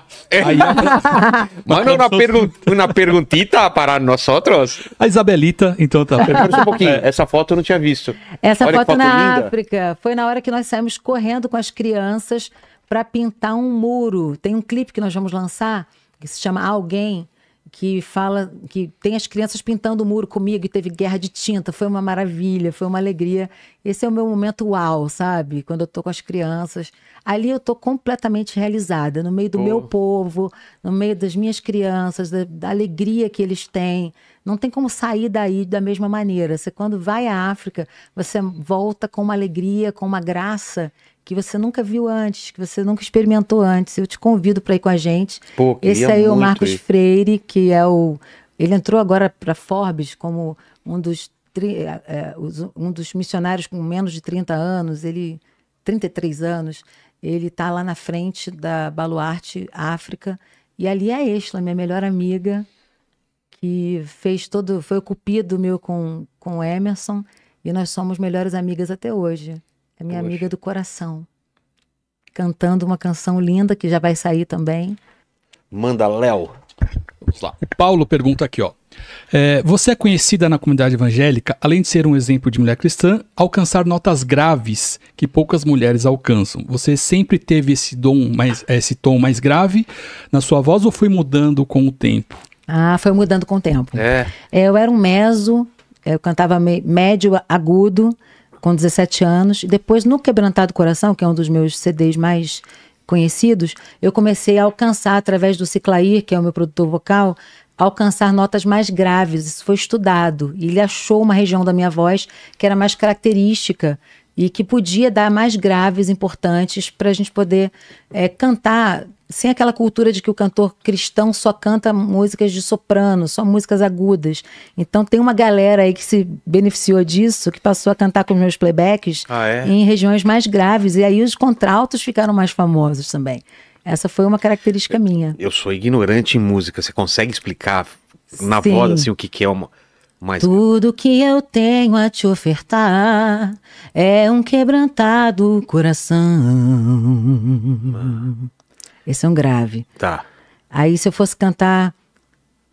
Manda uma perguntita para nós outros. A Isabelita, então tá. Espera um pouquinho, essa foto eu não tinha visto. Essa Olha que foto na linda. África foi na hora que nós saímos correndo com as crianças para pintar um muro. Tem um clipe que nós vamos lançar que se chama Alguém, que fala que tem as crianças pintando o muro comigo e teve guerra de tinta. Foi uma maravilha, foi uma alegria. Esse é o meu momento uau, sabe? Quando eu tô com as crianças. Ali eu tô completamente realizada, no meio do meu povo, no meio das minhas crianças, da alegria que eles têm. Não tem como sair daí da mesma maneira. Você, quando vai à África, você volta com uma alegria, com uma graça que você nunca viu antes, que você nunca experimentou antes. Eu te convido para ir com a gente. Esse aí é o Marcos Freire, que é ele entrou agora para Forbes como um dos missionários com menos de 30 anos, 33 anos. Ele está lá na frente da Baluarte África. E ali é a Estela, minha melhor amiga, que foi o cupido meu com o Emerson. E nós somos melhores amigas até hoje. É minha amiga do coração. Cantando uma canção linda que já vai sair também. Manda, Léo. Vamos lá. O Paulo pergunta aqui, ó. Você é conhecida na comunidade evangélica, além de ser um exemplo de mulher cristã, alcançar notas graves que poucas mulheres alcançam. Você sempre teve esse tom mais grave na sua voz ou foi mudando com o tempo? Foi mudando com o tempo. Eu era um meso, eu cantava médio agudo, com 17 anos. E depois, no Quebrantado Coração, que é um dos meus CDs mais conhecidos, eu comecei a alcançar, através do Ciclair, que é o meu produtor vocal, alcançar notas mais graves. Isso foi estudado. E ele achou uma região da minha voz que era mais característica e que podia dar mais graves importantes para a gente poder cantar sem aquela cultura de que o cantor cristão só canta músicas de soprano, só músicas agudas. Então tem uma galera aí que se beneficiou disso, que passou a cantar com os meus playbacks em regiões mais graves, e aí os contraltos ficaram mais famosos também. Essa foi uma característica minha. Eu sou ignorante em música, você consegue explicar na voz assim o que é uma... Tudo que eu tenho a te ofertar é um quebrantado coração. Esse é um grave. Tá. Aí se eu fosse cantar...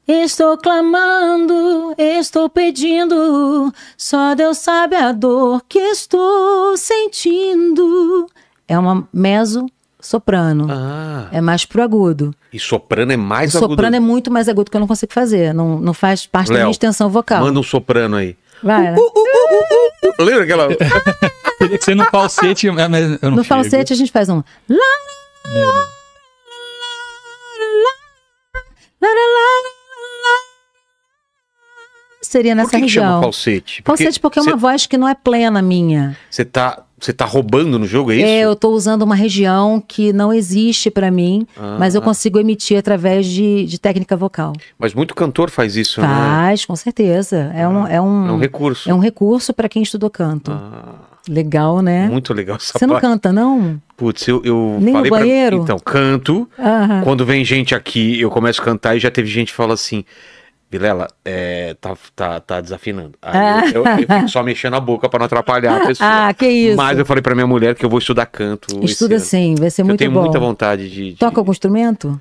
Estou clamando, estou pedindo, só Deus sabe a dor que estou sentindo. É uma mezzo-soprano. É mais pro agudo. E soprano é mais agudo? Soprano é muito mais agudo, que eu não consigo fazer. Não faz parte da minha extensão vocal. Manda um soprano aí. Vai, né? Lembra aquela... Teria que ser no falsete. Eu não no falsete a gente faz um... seria nessa Por que região. chama falsete? Falsete porque é uma voz que não é plena minha. Você tá roubando no jogo, é isso? Eu tô usando uma região que não existe pra mim, mas eu consigo emitir através de técnica vocal. Mas muito cantor faz isso, né? Faz, com certeza. É um recurso. É um recurso para quem estudou canto. Legal, né? Muito legal essa Você não parte. canta, não? Putz, eu Nem falei no banheiro? Então, canto. Aham. Quando vem gente aqui, eu começo a cantar e já teve gente que fala assim, Vilela, tá desafinando. Aí eu fico só mexendo a boca pra não atrapalhar a pessoa. Ah, que isso. Mas eu falei pra minha mulher que eu vou estudar canto. Estuda esse ano. sim, vai ser Eu muito tenho bom. muita vontade de... Toca algum instrumento?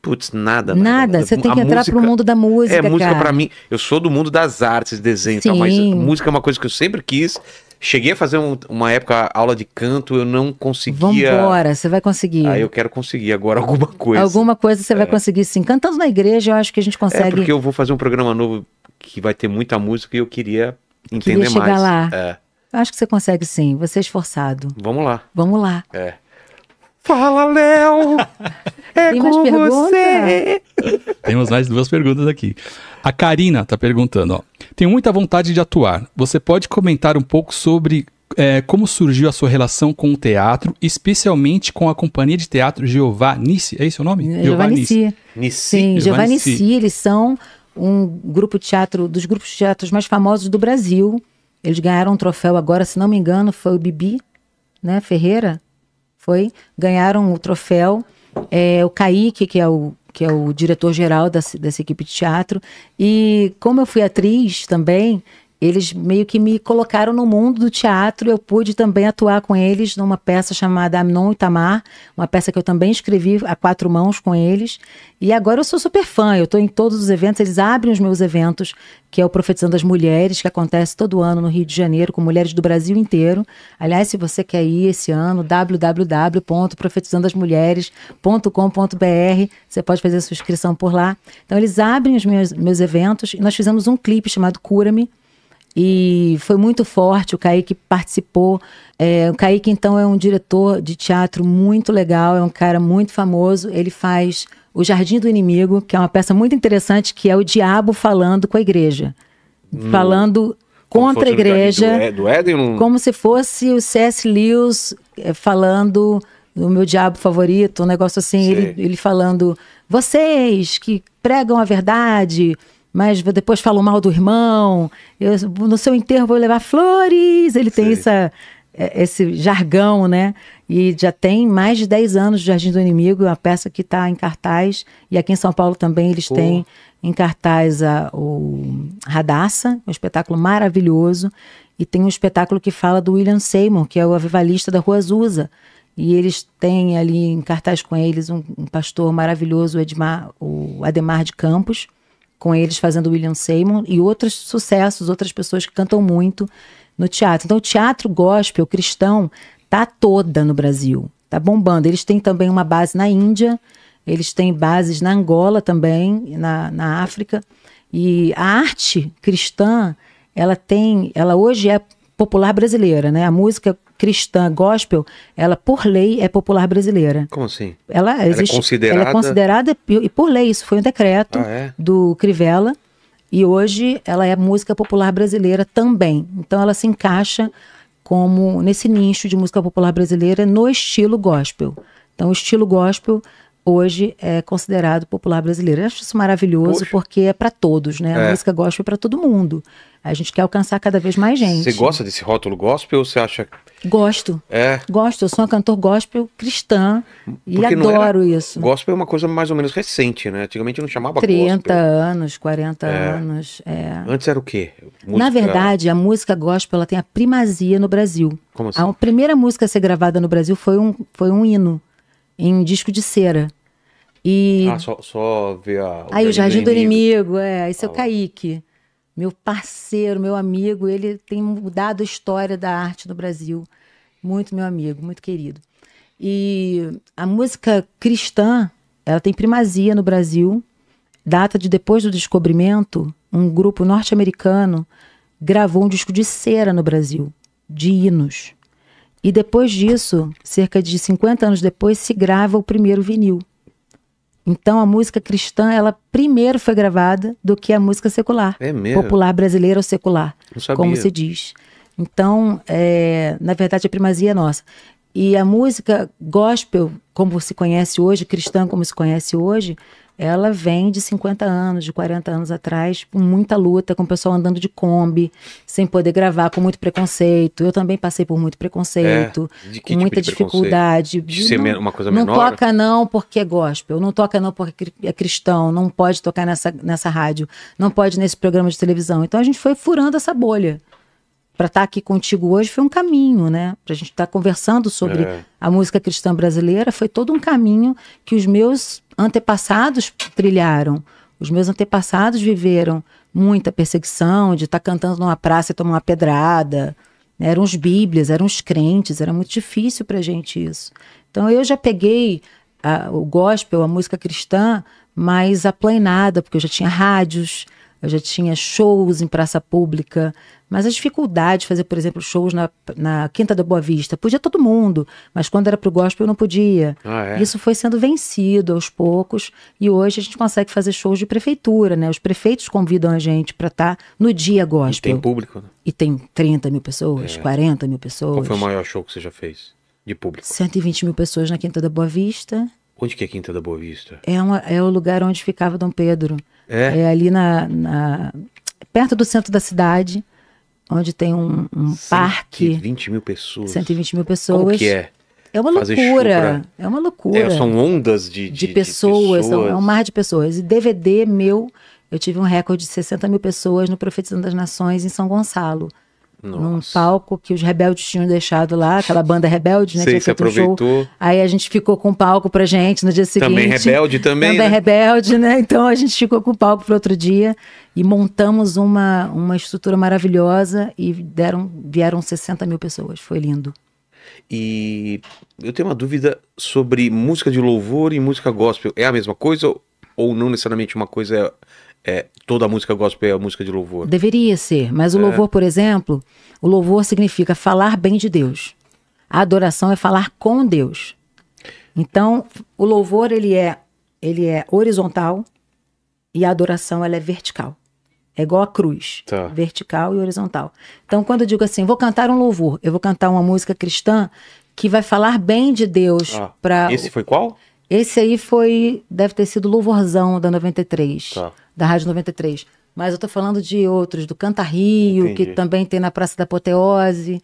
Putz, nada. Nada, você tem que A entrar pro mundo da música, música cara. pra mim, eu sou do mundo das artes, desenho e tal, Sim. mas música é uma coisa que eu sempre quis. Cheguei a fazer uma época aula de canto, eu não conseguia. Vambora, você vai conseguir. Aí eu quero conseguir agora alguma coisa. Alguma coisa você vai conseguir sim. Cantando na igreja, eu acho que a gente É consegue. porque eu vou fazer um programa novo que vai ter muita música e eu queria entender Queria chegar mais. lá. É. Eu acho que você consegue sim, você é esforçado. Vamos lá. Vamos lá. É. Fala, Léo! É Tem mais com pergunta? você! Temos mais 2 perguntas aqui. A Karina tá perguntando, ó. Tenho muita vontade de atuar. Você pode comentar um pouco sobre como surgiu a sua relação com o teatro, especialmente com a companhia de teatro Jeová Nissi? É esse o nome? Jeová Nissi. Nissi. Sim, Jeová Jeová Nissi, Nissi. eles são um grupo de teatro, dos grupos de teatros mais famosos do Brasil. Eles ganharam um troféu agora, se não me engano, foi o Bibi, né, Ferreira, ganharam o troféu, o Kaique, que é o diretor-geral dessa equipe de teatro, e como eu fui atriz também, eles meio que me colocaram no mundo do teatro. Eu pude também atuar com eles numa peça chamada Amnon e Tamar, uma peça que eu também escrevi a 4 mãos com eles. E agora eu sou super fã, eu estou em todos os eventos, eles abrem os meus eventos, que é o Profetizando as Mulheres, que acontece todo ano no Rio de Janeiro, com mulheres do Brasil inteiro. Aliás, se você quer ir esse ano, www.profetizandoasmulheres.com.br, você pode fazer a sua inscrição por lá. Então eles abrem os meus eventos, e nós fizemos um clipe chamado Cura-me, e foi muito forte. O Kaique participou. O Kaique, então, é um diretor de teatro muito legal, é um cara muito famoso. Ele faz O Jardim do Inimigo, que é uma peça muito interessante, que é o diabo falando com a igreja. Falando contra a igreja. Do Éden? Como se fosse o C.S. Lewis falando do meu diabo favorito, um negócio assim, ele falando, vocês que pregam a verdade, mas depois falam mal do irmão, no seu enterro vou levar flores. Ele tem esse jargão, né? E já tem mais de 10 anos de Jardim do Inimigo, uma peça que está em cartaz, e aqui em São Paulo também eles têm em cartaz o Radassa, um espetáculo maravilhoso, e tem um espetáculo que fala do William Seymour, que é o avivalista da Rua Azusa, e eles têm ali em cartaz com eles um pastor maravilhoso, o Ademar de Campos, com eles fazendo William Seymour, e outros sucessos, outras pessoas que cantam muito no teatro. Então o teatro gospel cristão tá toda no Brasil, tá bombando. Eles têm também uma base na Índia, eles têm bases na Angola também, na África, e a arte cristã, ela hoje é popular brasileira, né? A música cristã gospel, ela por lei é popular brasileira. Como assim? Ela é considerada? Ela é considerada, e por lei, isso foi um decreto do Crivella, e hoje ela é música popular brasileira também. Então ela se encaixa como nesse nicho de música popular brasileira no estilo gospel. Então o estilo gospel hoje é considerado popular brasileiro. Eu acho isso maravilhoso, porque é para todos, né? A música gospel é para todo mundo. A gente quer alcançar cada vez mais gente. Você gosta desse rótulo gospel ou você acha... Gosto. Gosto. Eu sou uma cantor gospel cristã e Porque adoro isso. Gospel é uma coisa mais ou menos recente, né? Antigamente não chamava 30 gospel. anos, 40 anos. Antes era o quê? Na verdade, a música gospel ela tem a primazia no Brasil. Como assim? A primeira música a ser gravada no Brasil foi um hino em disco de cera. E só ver o Jardim do Inimigo, esse é o Kaique. Meu parceiro, meu amigo, ele tem mudado a história da arte no Brasil. Muito meu amigo, muito querido. E a música cristã, ela tem primazia no Brasil. Data de depois do descobrimento, um grupo norte-americano gravou um disco de cera no Brasil, de hinos. E depois disso, cerca de 50 anos depois, se grava o primeiro vinil. Então a música cristã, ela primeiro foi gravada do que a música secular. É mesmo? Popular brasileira ou secular, Não sabia. como se diz. Então, na verdade, a primazia é nossa. E a música gospel, como se conhece hoje, cristã como se conhece hoje, ela vem de 50 anos, de 40 anos atrás, com muita luta, com o pessoal andando de Kombi, sem poder gravar, com muito preconceito. Eu também passei por muito preconceito, De que com tipo muita de preconceito? dificuldade. De ser uma coisa Não menor? toca não porque é gospel, não toca não porque é cristão, não pode tocar nessa rádio, não pode nesse programa de televisão. Então a gente foi furando essa bolha. Para estar aqui contigo hoje foi um caminho, né? Para a gente estar conversando sobre a música cristã brasileira, foi todo um caminho que os meus antepassados trilharam. Os meus antepassados viveram muita perseguição, de estar cantando numa praça e tomar uma pedrada. Eram os bíblias, eram os crentes, era muito difícil para a gente isso. Então eu já peguei o gospel, a música cristã, mais aplainada, porque eu já tinha rádios, eu já tinha shows em praça pública, mas a dificuldade de fazer, por exemplo, shows na Quinta da Boa Vista, podia todo mundo, mas quando era pro gospel eu não podia. Isso foi sendo vencido aos poucos, e hoje a gente consegue fazer shows de prefeitura, né? Os prefeitos convidam a gente para estar no dia gospel. E tem público, né? E tem 30 mil pessoas, 40 mil pessoas. Qual foi o maior show que você já fez de público? 120 mil pessoas na Quinta da Boa Vista. Onde que é Quinta da Boa Vista? É o lugar onde ficava Dom Pedro. É ali perto do centro da cidade, onde tem um parque. 120 mil pessoas. 120 mil pessoas. Como que é? É uma Fazer loucura. É uma loucura. São ondas de pessoas. É um mar de pessoas. E DVD meu, eu tive um recorde de 60 mil pessoas no Profetizando das Nações em São Gonçalo. Nossa. Num palco que os rebeldes tinham deixado lá, aquela banda rebelde, né? Sei, tinha você feito um show. aproveitou. Aí a gente ficou com o palco pra gente no dia seguinte. Também rebelde também, Também né? rebelde, né? Então a gente ficou com o palco pro outro dia e montamos uma estrutura maravilhosa e vieram 60 mil pessoas. Foi lindo. E eu tenho uma dúvida sobre música de louvor e música gospel. É a mesma coisa ou não necessariamente uma coisa toda a música gospel é a música de louvor? Deveria ser, mas o louvor, por exemplo, o louvor significa falar bem de Deus. A adoração é falar com Deus. Então, o louvor ele é horizontal e a adoração ela é vertical. É igual a cruz, vertical e horizontal. Então, quando eu digo assim, vou cantar um louvor, eu vou cantar uma música cristã que vai falar bem de Deus. Esse foi qual? Esse aí deve ter sido o Louvorzão da 93, da Rádio 93. Mas eu tô falando de outros, do Canta Rio, que também tem na Praça da Apoteose.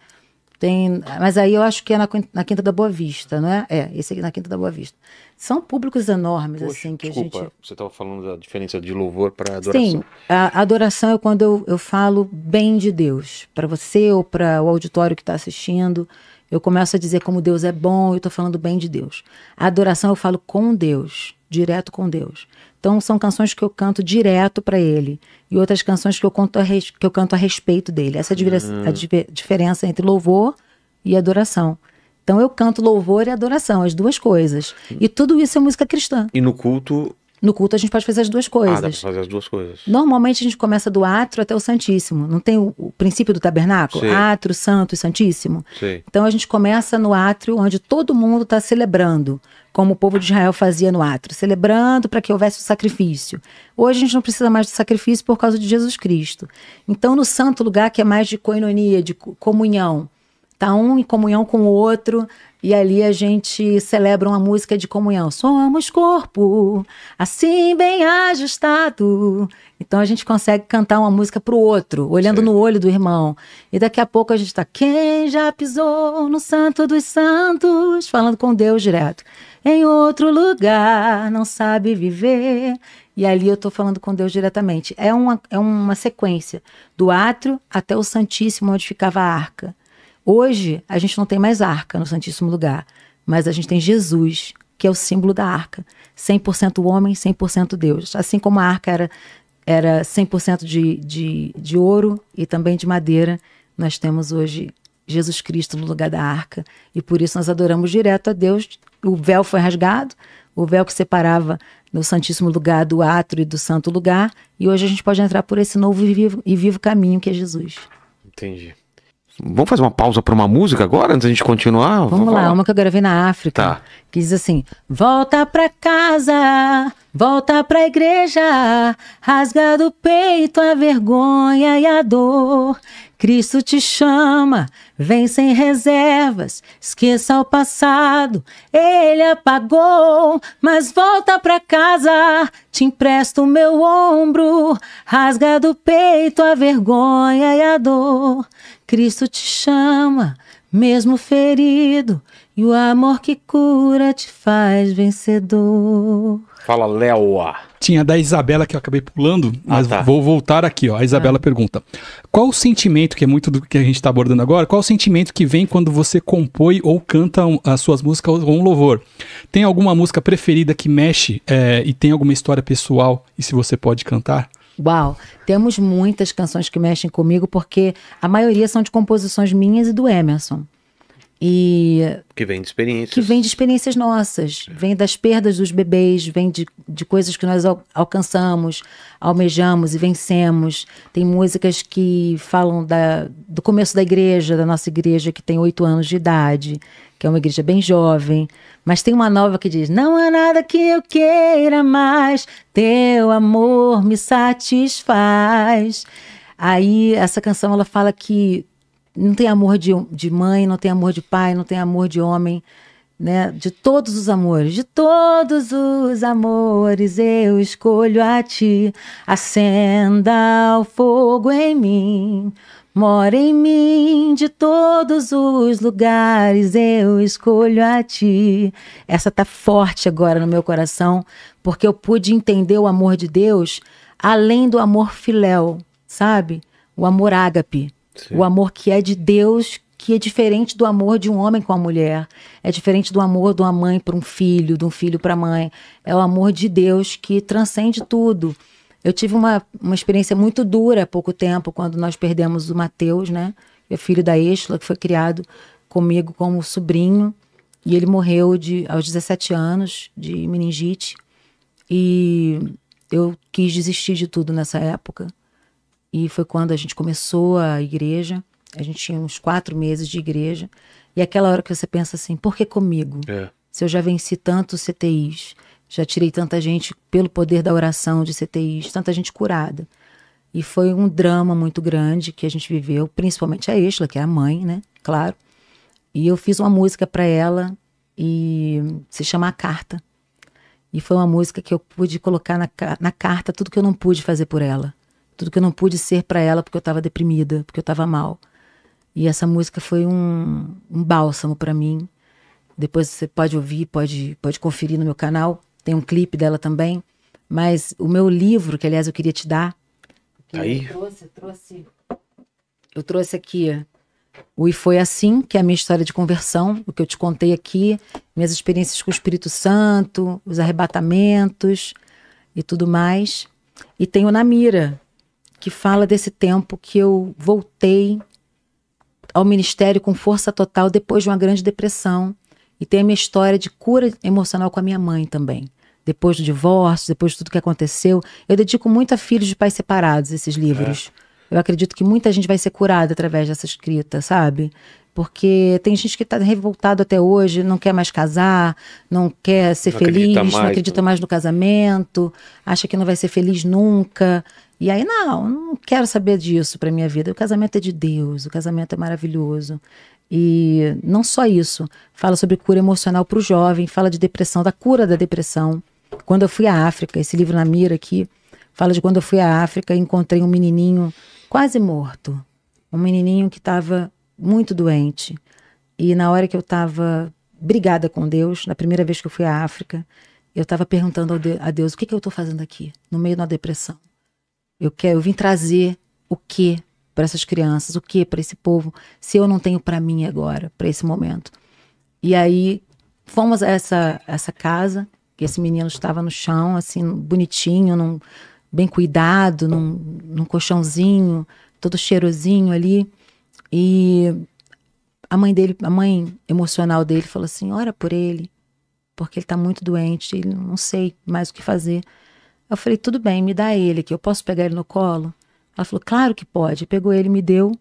Mas aí eu acho que é na Quinta da Boa Vista, não é? Esse aqui na Quinta da Boa Vista. São públicos enormes, assim, que desculpa, a gente... você estava falando da diferença de louvor para adoração. Sim, a adoração é quando eu falo bem de Deus. Para você ou para o auditório que está assistindo, eu começo a dizer como Deus é bom, eu estou falando bem de Deus. A adoração eu falo com Deus, direto com Deus. Então são canções que eu canto direto para Ele e outras canções que eu canto a respeito dele. Essa é a diferença entre louvor e adoração. Então eu canto louvor e adoração, as duas coisas. E tudo isso é música cristã. E no culto? No culto a gente pode fazer as duas coisas. Dá pra fazer as duas coisas. Normalmente a gente começa do átrio até o Santíssimo. Não tem o princípio do tabernáculo? Sim. Átrio, santo e santíssimo. Sim. Então a gente começa no átrio, onde todo mundo está celebrando, como o povo de Israel fazia no átrio, celebrando para que houvesse o sacrifício. Hoje a gente não precisa mais de sacrifício por causa de Jesus Cristo. Então no santo lugar, que é mais de koinonia, de comunhão, tá um em comunhão com o outro, e ali a gente celebra uma música de comunhão. Somos corpo, assim bem ajustado. Então a gente consegue cantar uma música pro outro, olhando no olho do irmão. E daqui a pouco a gente tá, quem já pisou no santo dos santos, falando com Deus direto. Em outro lugar, não sabe viver. E ali eu tô falando com Deus diretamente. É uma sequência, do átrio até o Santíssimo, onde ficava a arca. Hoje, a gente não tem mais arca no Santíssimo Lugar, mas a gente tem Jesus, que é o símbolo da arca. 100% homem, 100% Deus. Assim como a arca era 100% de ouro e também de madeira, nós temos hoje Jesus Cristo no lugar da arca. E por isso nós adoramos direto a Deus. O véu foi rasgado, o véu que separava no Santíssimo Lugar do átrio e do Santo Lugar. E hoje a gente pode entrar por esse novo e vivo caminho que é Jesus. Entendi. Vamos fazer uma pausa para uma música agora, antes da gente continuar? Vamos lá, uma que eu gravei na África, Tá. que diz assim: volta pra casa, volta pra igreja, rasga do peito a vergonha e a dor. Cristo te chama, vem sem reservas, esqueça o passado, ele apagou, mas volta pra casa, te empresto o meu ombro, rasga do peito a vergonha e a dor. Cristo te chama, mesmo ferido, e o amor que cura te faz vencedor. Fala, Léo. Tinha da Isabela que eu acabei pulando, mas tá. vou voltar aqui, ó. A Isabela pergunta: qual o sentimento, que é muito do que a gente está abordando agora, qual o sentimento que vem quando você compõe ou canta as suas músicas ou um louvor? Tem alguma música preferida que mexe e tem alguma história pessoal, e se você pode cantar? Uau, temos muitas canções que mexem comigo, porque a maioria são de composições minhas e do Emerson. E Que vem de experiências. que vem de experiências nossas, vem das perdas dos bebês, vem de coisas que nós alcançamos, almejamos e vencemos. Tem músicas que falam do começo da igreja, da nossa igreja, que tem 8 anos de idade, que é uma igreja bem jovem. Mas tem uma nova que diz: não há nada que eu queira mais, teu amor me satisfaz. Aí essa canção ela fala que não tem amor de mãe, não tem amor de pai, não tem amor de homem, né? De todos os amores eu escolho a ti. Acenda o fogo em mim, mora em mim, de todos os lugares eu escolho a ti. Essa tá forte agora no meu coração, porque eu pude entender o amor de Deus além do amor filéu, sabe? O amor ágape. Sim. O amor que é de Deus, que é diferente do amor de um homem com a mulher. É diferente do amor de uma mãe para um filho, de um filho para a mãe. É o amor de Deus que transcende tudo. Eu tive uma experiência muito dura há pouco tempo, quando nós perdemos o Mateus, né? O filho da Estela, que foi criado comigo como sobrinho. E ele morreu aos 17 anos de meningite. E eu quis desistir de tudo nessa época. E foi quando a gente começou a igreja. A gente tinha uns 4 meses de igreja. E aquela hora que você pensa assim: por que comigo? Se eu já venci tantos CTIs, já tirei tanta gente pelo poder da oração de CTIs, tanta gente curada. E foi um drama muito grande que a gente viveu, principalmente a Estela, que é a mãe, né? Claro. E eu fiz uma música para ela, e se chama A Carta. E foi uma música que eu pude colocar na carta tudo que eu não pude fazer por ela. Tudo que eu não pude ser para ela porque eu estava deprimida, porque eu estava mal. E essa música foi um bálsamo para mim. Depois você pode ouvir, pode conferir no meu canal. Tem um clipe dela também. Mas o meu livro, que aliás eu queria te dar. Aí. Eu trouxe aqui o E Foi Assim, que é a minha história de conversão, o que eu te contei aqui, minhas experiências com o Espírito Santo, os arrebatamentos e tudo mais. E tem o Na Mira, que fala desse tempo que eu voltei ao ministério com força total depois de uma grande depressão. E tem a minha história de cura emocional com a minha mãe também. Depois do divórcio, depois de tudo que aconteceu. Eu dedico muito a filhos de pais separados esses livros. Eu acredito que muita gente vai ser curada através dessa escrita, sabe? Porque tem gente que está revoltado até hoje, não quer mais casar, não quer ser feliz, não acredita mais no casamento, acha que não vai ser feliz nunca. E aí, não quero saber disso para minha vida. O casamento é de Deus, o casamento é maravilhoso. E não só isso, fala sobre cura emocional para o jovem, fala de depressão, da cura da depressão. Quando eu fui à África, esse livro Na Mira aqui, fala de quando eu fui à África e encontrei um menininho quase morto. Um menininho que estava muito doente. E na hora que eu estava brigada com Deus, na primeira vez que eu fui à África, eu estava perguntando a Deus: o que eu estou fazendo aqui, no meio de uma depressão? Eu vim trazer o que para essas crianças, o que para esse povo, se eu não tenho para mim agora, para esse momento. E aí fomos a essa casa, que esse menino estava no chão, assim, bonitinho, bem cuidado, num colchãozinho, todo cheirosinho ali. E a mãe emocional dele falou assim: ora por ele, porque ele está muito doente, ele não sei mais o que fazer. Eu falei: tudo bem, me dá ele aqui, eu posso pegar ele no colo? Ela falou: claro que pode. Pegou ele, me deu,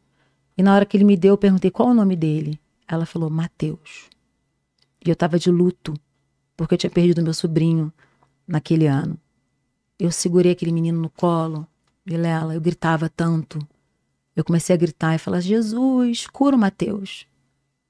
E na hora que ele me deu, eu perguntei qual o nome dele. Ela falou, Mateus. E eu tava de luto, porque eu tinha perdido meu sobrinho naquele ano. Eu segurei aquele menino no colo, Vilela, eu gritava tanto. Eu comecei a gritar e falar, Jesus, cura o Mateus.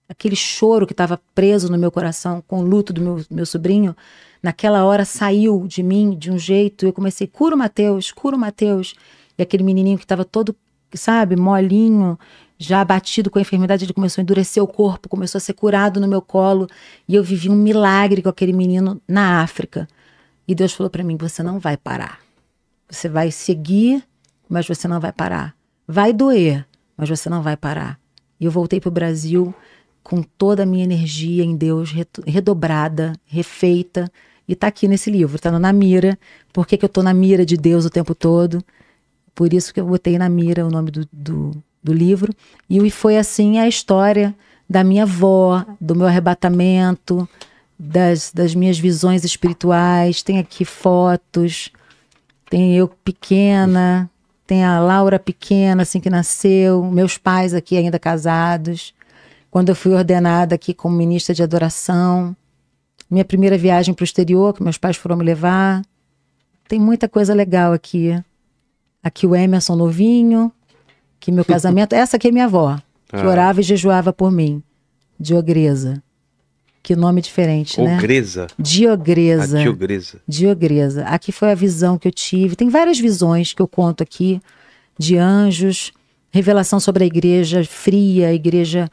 Aquele choro que estava preso no meu coração com o luto do meu sobrinho, naquela hora saiu de mim de um jeito. Eu comecei, cura o Mateus, cura o Mateus. E aquele menininho que estava todo, sabe, molinho, já abatido com a enfermidade, ele começou a endurecer o corpo, começou a ser curado no meu colo. E eu vivi um milagre com aquele menino na África. E Deus falou para mim, você não vai parar. Você vai seguir, mas você não vai parar. Vai doer, mas você não vai parar. E eu voltei para o Brasil com toda a minha energia em Deus, redobrada, refeita. E tá aqui nesse livro, tá na mira. Por que eu tô na mira de Deus o tempo todo? Por isso que eu botei na mira o nome do livro. E foi assim a história da minha avó, do meu arrebatamento, das minhas visões espirituais. Tem aqui fotos, tem eu pequena, tem a Laura pequena, assim que nasceu, meus pais aqui ainda casados, quando eu fui ordenada aqui como ministra de adoração, minha primeira viagem para o exterior, que meus pais foram me levar. Tem muita coisa legal aqui. Aqui o Emerson novinho, que meu casamento, essa aqui é minha avó, que orava e jejuava por mim, Diogresa. Que nome diferente, né? Ogresa. Diogresa. A Diogresa. Diogresa. Aqui foi a visão que eu tive. Tem várias visões que eu conto aqui, de anjos, revelação sobre a igreja fria, a igreja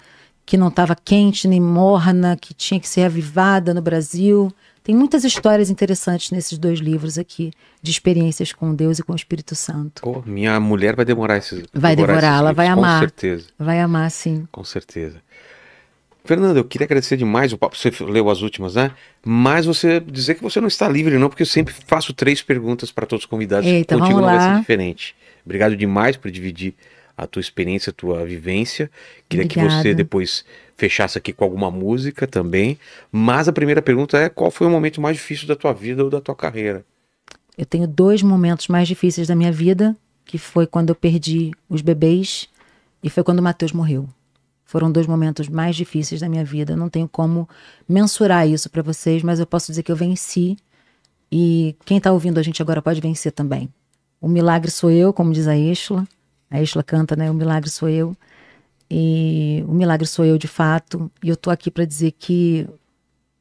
que não estava quente nem morna, que tinha que ser avivada no Brasil. Tem muitas histórias interessantes nesses 2 livros aqui, de experiências com Deus e com o Espírito Santo. Pô, minha mulher vai demorar esses Vai devorar, ela vai amar. Com certeza. Vai amar, sim. Com certeza. Fernanda, eu queria agradecer demais o papo. Você leu as últimas, né? Mas você dizer que você não está livre, não, porque eu sempre faço 3 perguntas para todos os convidados. Eita, contigo vamos não lá. vai ser diferente. Obrigado demais por dividir a tua experiência, a tua vivência. Queria Obrigada. que você depois fechasse aqui com alguma música também. Mas a primeira pergunta é: qual foi o momento mais difícil da tua vida ou da tua carreira? Eu tenho 2 momentos mais difíceis da minha vida, que foi quando eu perdi os bebês e foi quando o Mateus morreu. Foram 2 momentos mais difíceis da minha vida. Eu não tenho como mensurar isso para vocês, mas eu posso dizer que eu venci. E quem está ouvindo a gente agora pode vencer também. O milagre sou eu, como diz a Exla. A Exla canta, né? O milagre sou eu. E o milagre sou eu de fato. E eu tô aqui para dizer que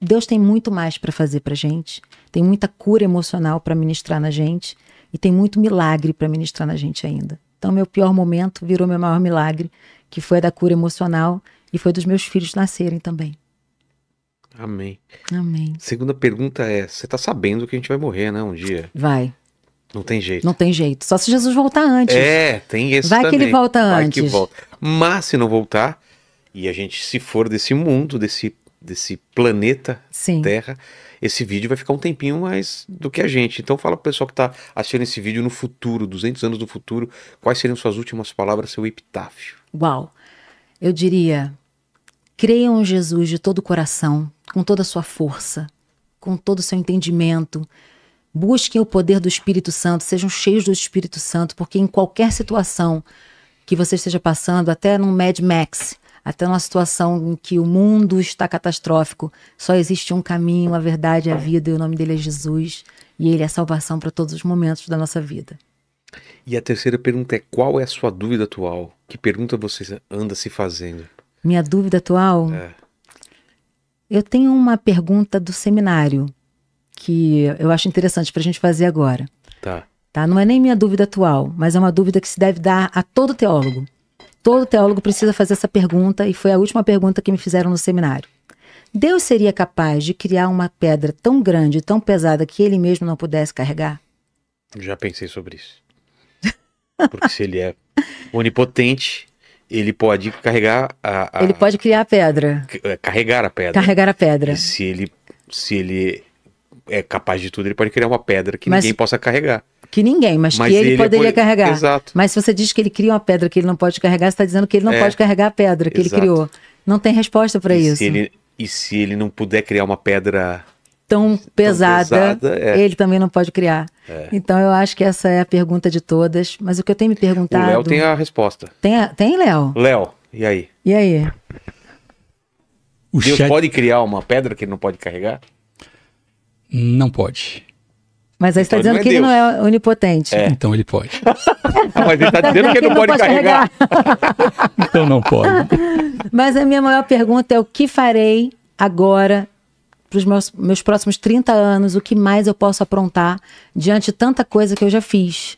Deus tem muito mais para fazer pra gente. Tem muita cura emocional para ministrar na gente. E tem muito milagre para ministrar na gente ainda. Então, meu pior momento virou meu maior milagre, que foi a da cura emocional e foi dos meus filhos nascerem também. Amém. Amém. Segunda pergunta é: você tá sabendo que a gente vai morrer, né? Um dia. Vai. Não tem jeito. Não tem jeito. Só se Jesus voltar antes. Tem esse Vai também. que ele volta Vai antes. que volta. Mas se não voltar, e a gente se for desse mundo, desse planeta Sim. Terra, esse vídeo vai ficar um tempinho mais do que a gente. Então fala pro pessoal que tá assistindo esse vídeo no futuro, 200 anos do futuro, quais seriam suas últimas palavras, seu epitáfio? Uau. Eu diria, creiam em Jesus de todo o coração, com toda a sua força, com todo o seu entendimento. Busquem o poder do Espírito Santo, sejam cheios do Espírito Santo, porque em qualquer situação que você esteja passando, até num Mad Max, até numa situação em que o mundo está catastrófico, só existe um caminho, a verdade, a vida, e o nome dele é Jesus, e ele é a salvação para todos os momentos da nossa vida. E a terceira pergunta é: qual é a sua dúvida atual? Que pergunta você anda se fazendo? Minha dúvida atual? Eu tenho uma pergunta do seminário, que eu acho interessante para a gente fazer agora. Tá? Não é nem minha dúvida atual, mas é uma dúvida que se deve dar a todo teólogo. Todo teólogo precisa fazer essa pergunta, e foi a última pergunta que me fizeram no seminário. Deus seria capaz de criar uma pedra tão grande, tão pesada, que ele mesmo não pudesse carregar? Já pensei sobre isso. Porque se ele é onipotente, ele pode carregar Ele pode criar a pedra. Carregar a pedra. Carregar a pedra. E se ele é capaz de tudo, ele pode criar uma pedra que ninguém possa carregar. Que ninguém, mas que ele poderia carregar. Exato. Mas se você diz que ele cria uma pedra que ele não pode carregar, você está dizendo que ele não pode carregar a pedra que ele criou. Não tem resposta para isso. E se ele não puder criar uma pedra tão pesada, ele também não pode criar. Então eu acho que essa é a pergunta de todas. Mas o que eu tenho me perguntado... O Léo tem a resposta. Tem, Léo? Léo, E aí? E aí? O Deus chat pode criar uma pedra que ele não pode carregar? não pode. Mas aí você tá Então dizendo que ele não é onipotente. Então ele pode. Mas ele tá dizendo que ele não pode carregar. Então não pode. Mas a minha maior pergunta é o que farei agora para os meus próximos 30 anos? O que mais eu posso aprontar diante de tanta coisa que eu já fiz?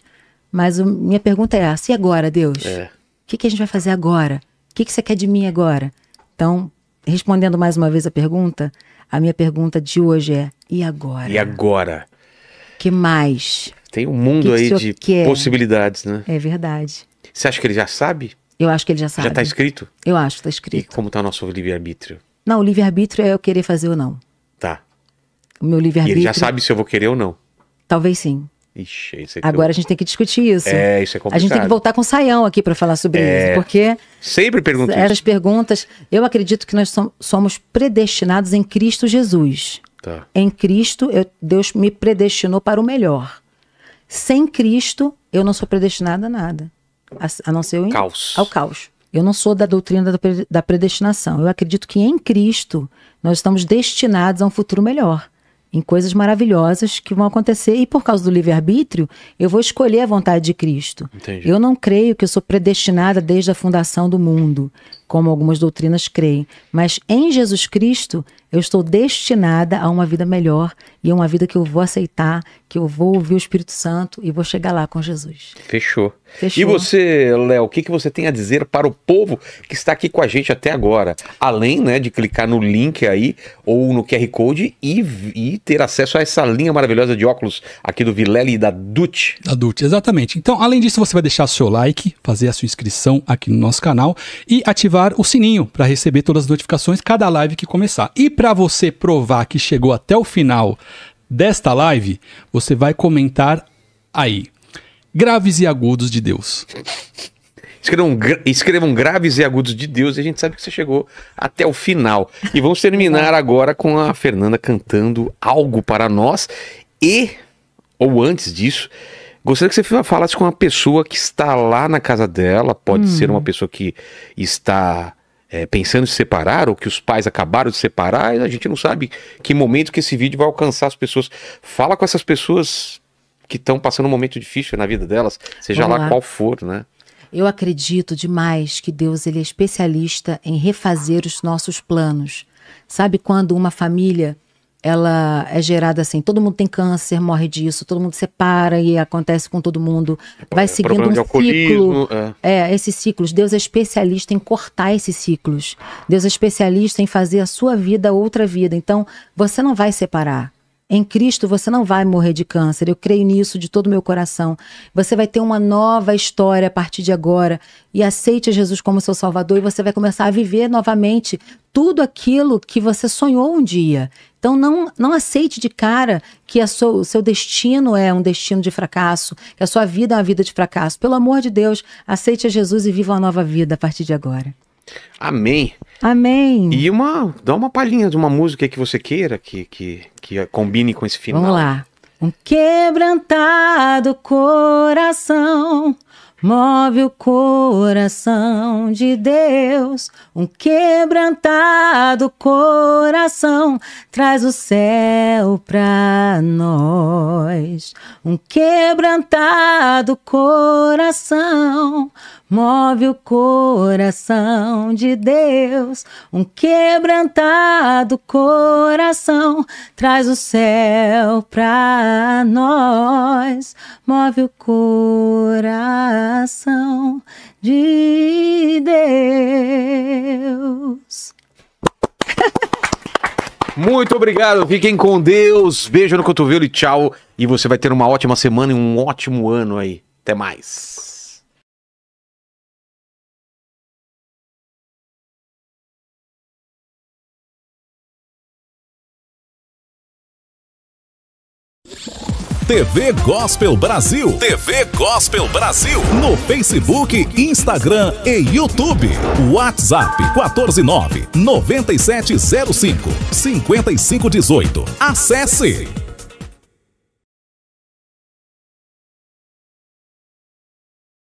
Mas minha pergunta é essa. E agora, Deus? O que a gente vai fazer agora? O que você quer de mim agora? Então, respondendo mais uma vez a minha pergunta de hoje é: e agora? E agora? Que mais? Tem um mundo aí de possibilidades, né? É verdade. Você acha que ele já sabe? Eu acho que ele já sabe. Já tá escrito? Eu acho que tá E escrito. como tá o nosso livre-arbítrio? Não, o livre-arbítrio é eu querer fazer ou não. Tá. O meu E livre-arbítrio... ele já sabe se eu vou querer ou não. Talvez sim. Ixi, isso é Agora a gente tem que discutir isso. isso é complicado. A gente tem que voltar com o Saião aqui para falar sobre isso, porque Sempre pergunto essas isso. perguntas... Eu acredito que nós somos predestinados em Cristo Jesus. Tá. Em Cristo, Deus me predestinou para o melhor. Sem Cristo, eu não sou predestinada a nada. A não ser Caos. ao caos. Eu não sou da doutrina da predestinação. Eu acredito que em Cristo nós estamos destinados a um futuro melhor, em coisas maravilhosas que vão acontecer. E por causa do livre-arbítrio, eu vou escolher a vontade de Cristo. Entendi. Eu não creio que eu sou predestinada desde a fundação do mundo, como algumas doutrinas creem. Mas em Jesus Cristo, eu estou destinada a uma vida melhor e a uma vida que eu vou aceitar, que eu vou ouvir o Espírito Santo e vou chegar lá com Jesus. Fechou. Fechou. E você, Léo, o que você tem a dizer para o povo que está aqui com a gente até agora? Além, né, de clicar no link aí ou no QR Code e ter acesso a essa linha maravilhosa de óculos aqui do Vilela e da Dutch. Adulto, exatamente. Então, além disso, você vai deixar seu like, fazer a sua inscrição aqui no nosso canal e ativar o sininho para receber todas as notificações cada live que começar. E para você provar que chegou até o final desta live, você vai comentar aí: graves e agudos de Deus. Escrevam graves e agudos de Deus e a gente sabe que você chegou até o final. E vamos terminar agora com a Fernanda cantando algo para nós. Ou antes disso, gostaria que você falasse com uma pessoa que está lá na casa dela. Pode ser uma pessoa que está pensando em se separar, ou que os pais acabaram de separar, e a gente não sabe que momento que esse vídeo vai alcançar as pessoas. Fala com essas pessoas que estão passando um momento difícil na vida delas, seja Vamos lá lá. qual for, né? Eu acredito demais que Deus ele é especialista em refazer os nossos planos. Sabe quando uma família ela é gerada assim, todo mundo tem câncer, morre disso, todo mundo separa e acontece com todo mundo, vai seguindo problema de um alcoolismo, ciclo. Esses ciclos. Deus é especialista em cortar esses ciclos. Deus é especialista em fazer a sua vida outra vida. Então, você não vai separar. Em Cristo você não vai morrer de câncer, eu creio nisso de todo o meu coração. Você vai ter uma nova história a partir de agora e aceite Jesus como seu Salvador e você vai começar a viver novamente tudo aquilo que você sonhou um dia. Então não aceite de cara que o seu destino é um destino de fracasso, que a sua vida é uma vida de fracasso. Pelo amor de Deus, aceite a Jesus e viva uma nova vida a partir de agora. Amém. Amém. E dá uma palhinha de uma música que você queira que combine com esse final. Vamos lá. Um quebrantado coração move o coração de Deus. Um quebrantado coração traz o céu pra nós. Um quebrantado coração move o coração de Deus. Um quebrantado coração traz o céu pra nós. Move o coração de Deus. Muito obrigado, fiquem com Deus. Beijo no cotovelo e tchau. E você vai ter uma ótima semana e um ótimo ano aí. Até mais. TV Gospel Brasil. TV Gospel Brasil. No Facebook, Instagram e YouTube. WhatsApp 149-9705-5518. Acesse.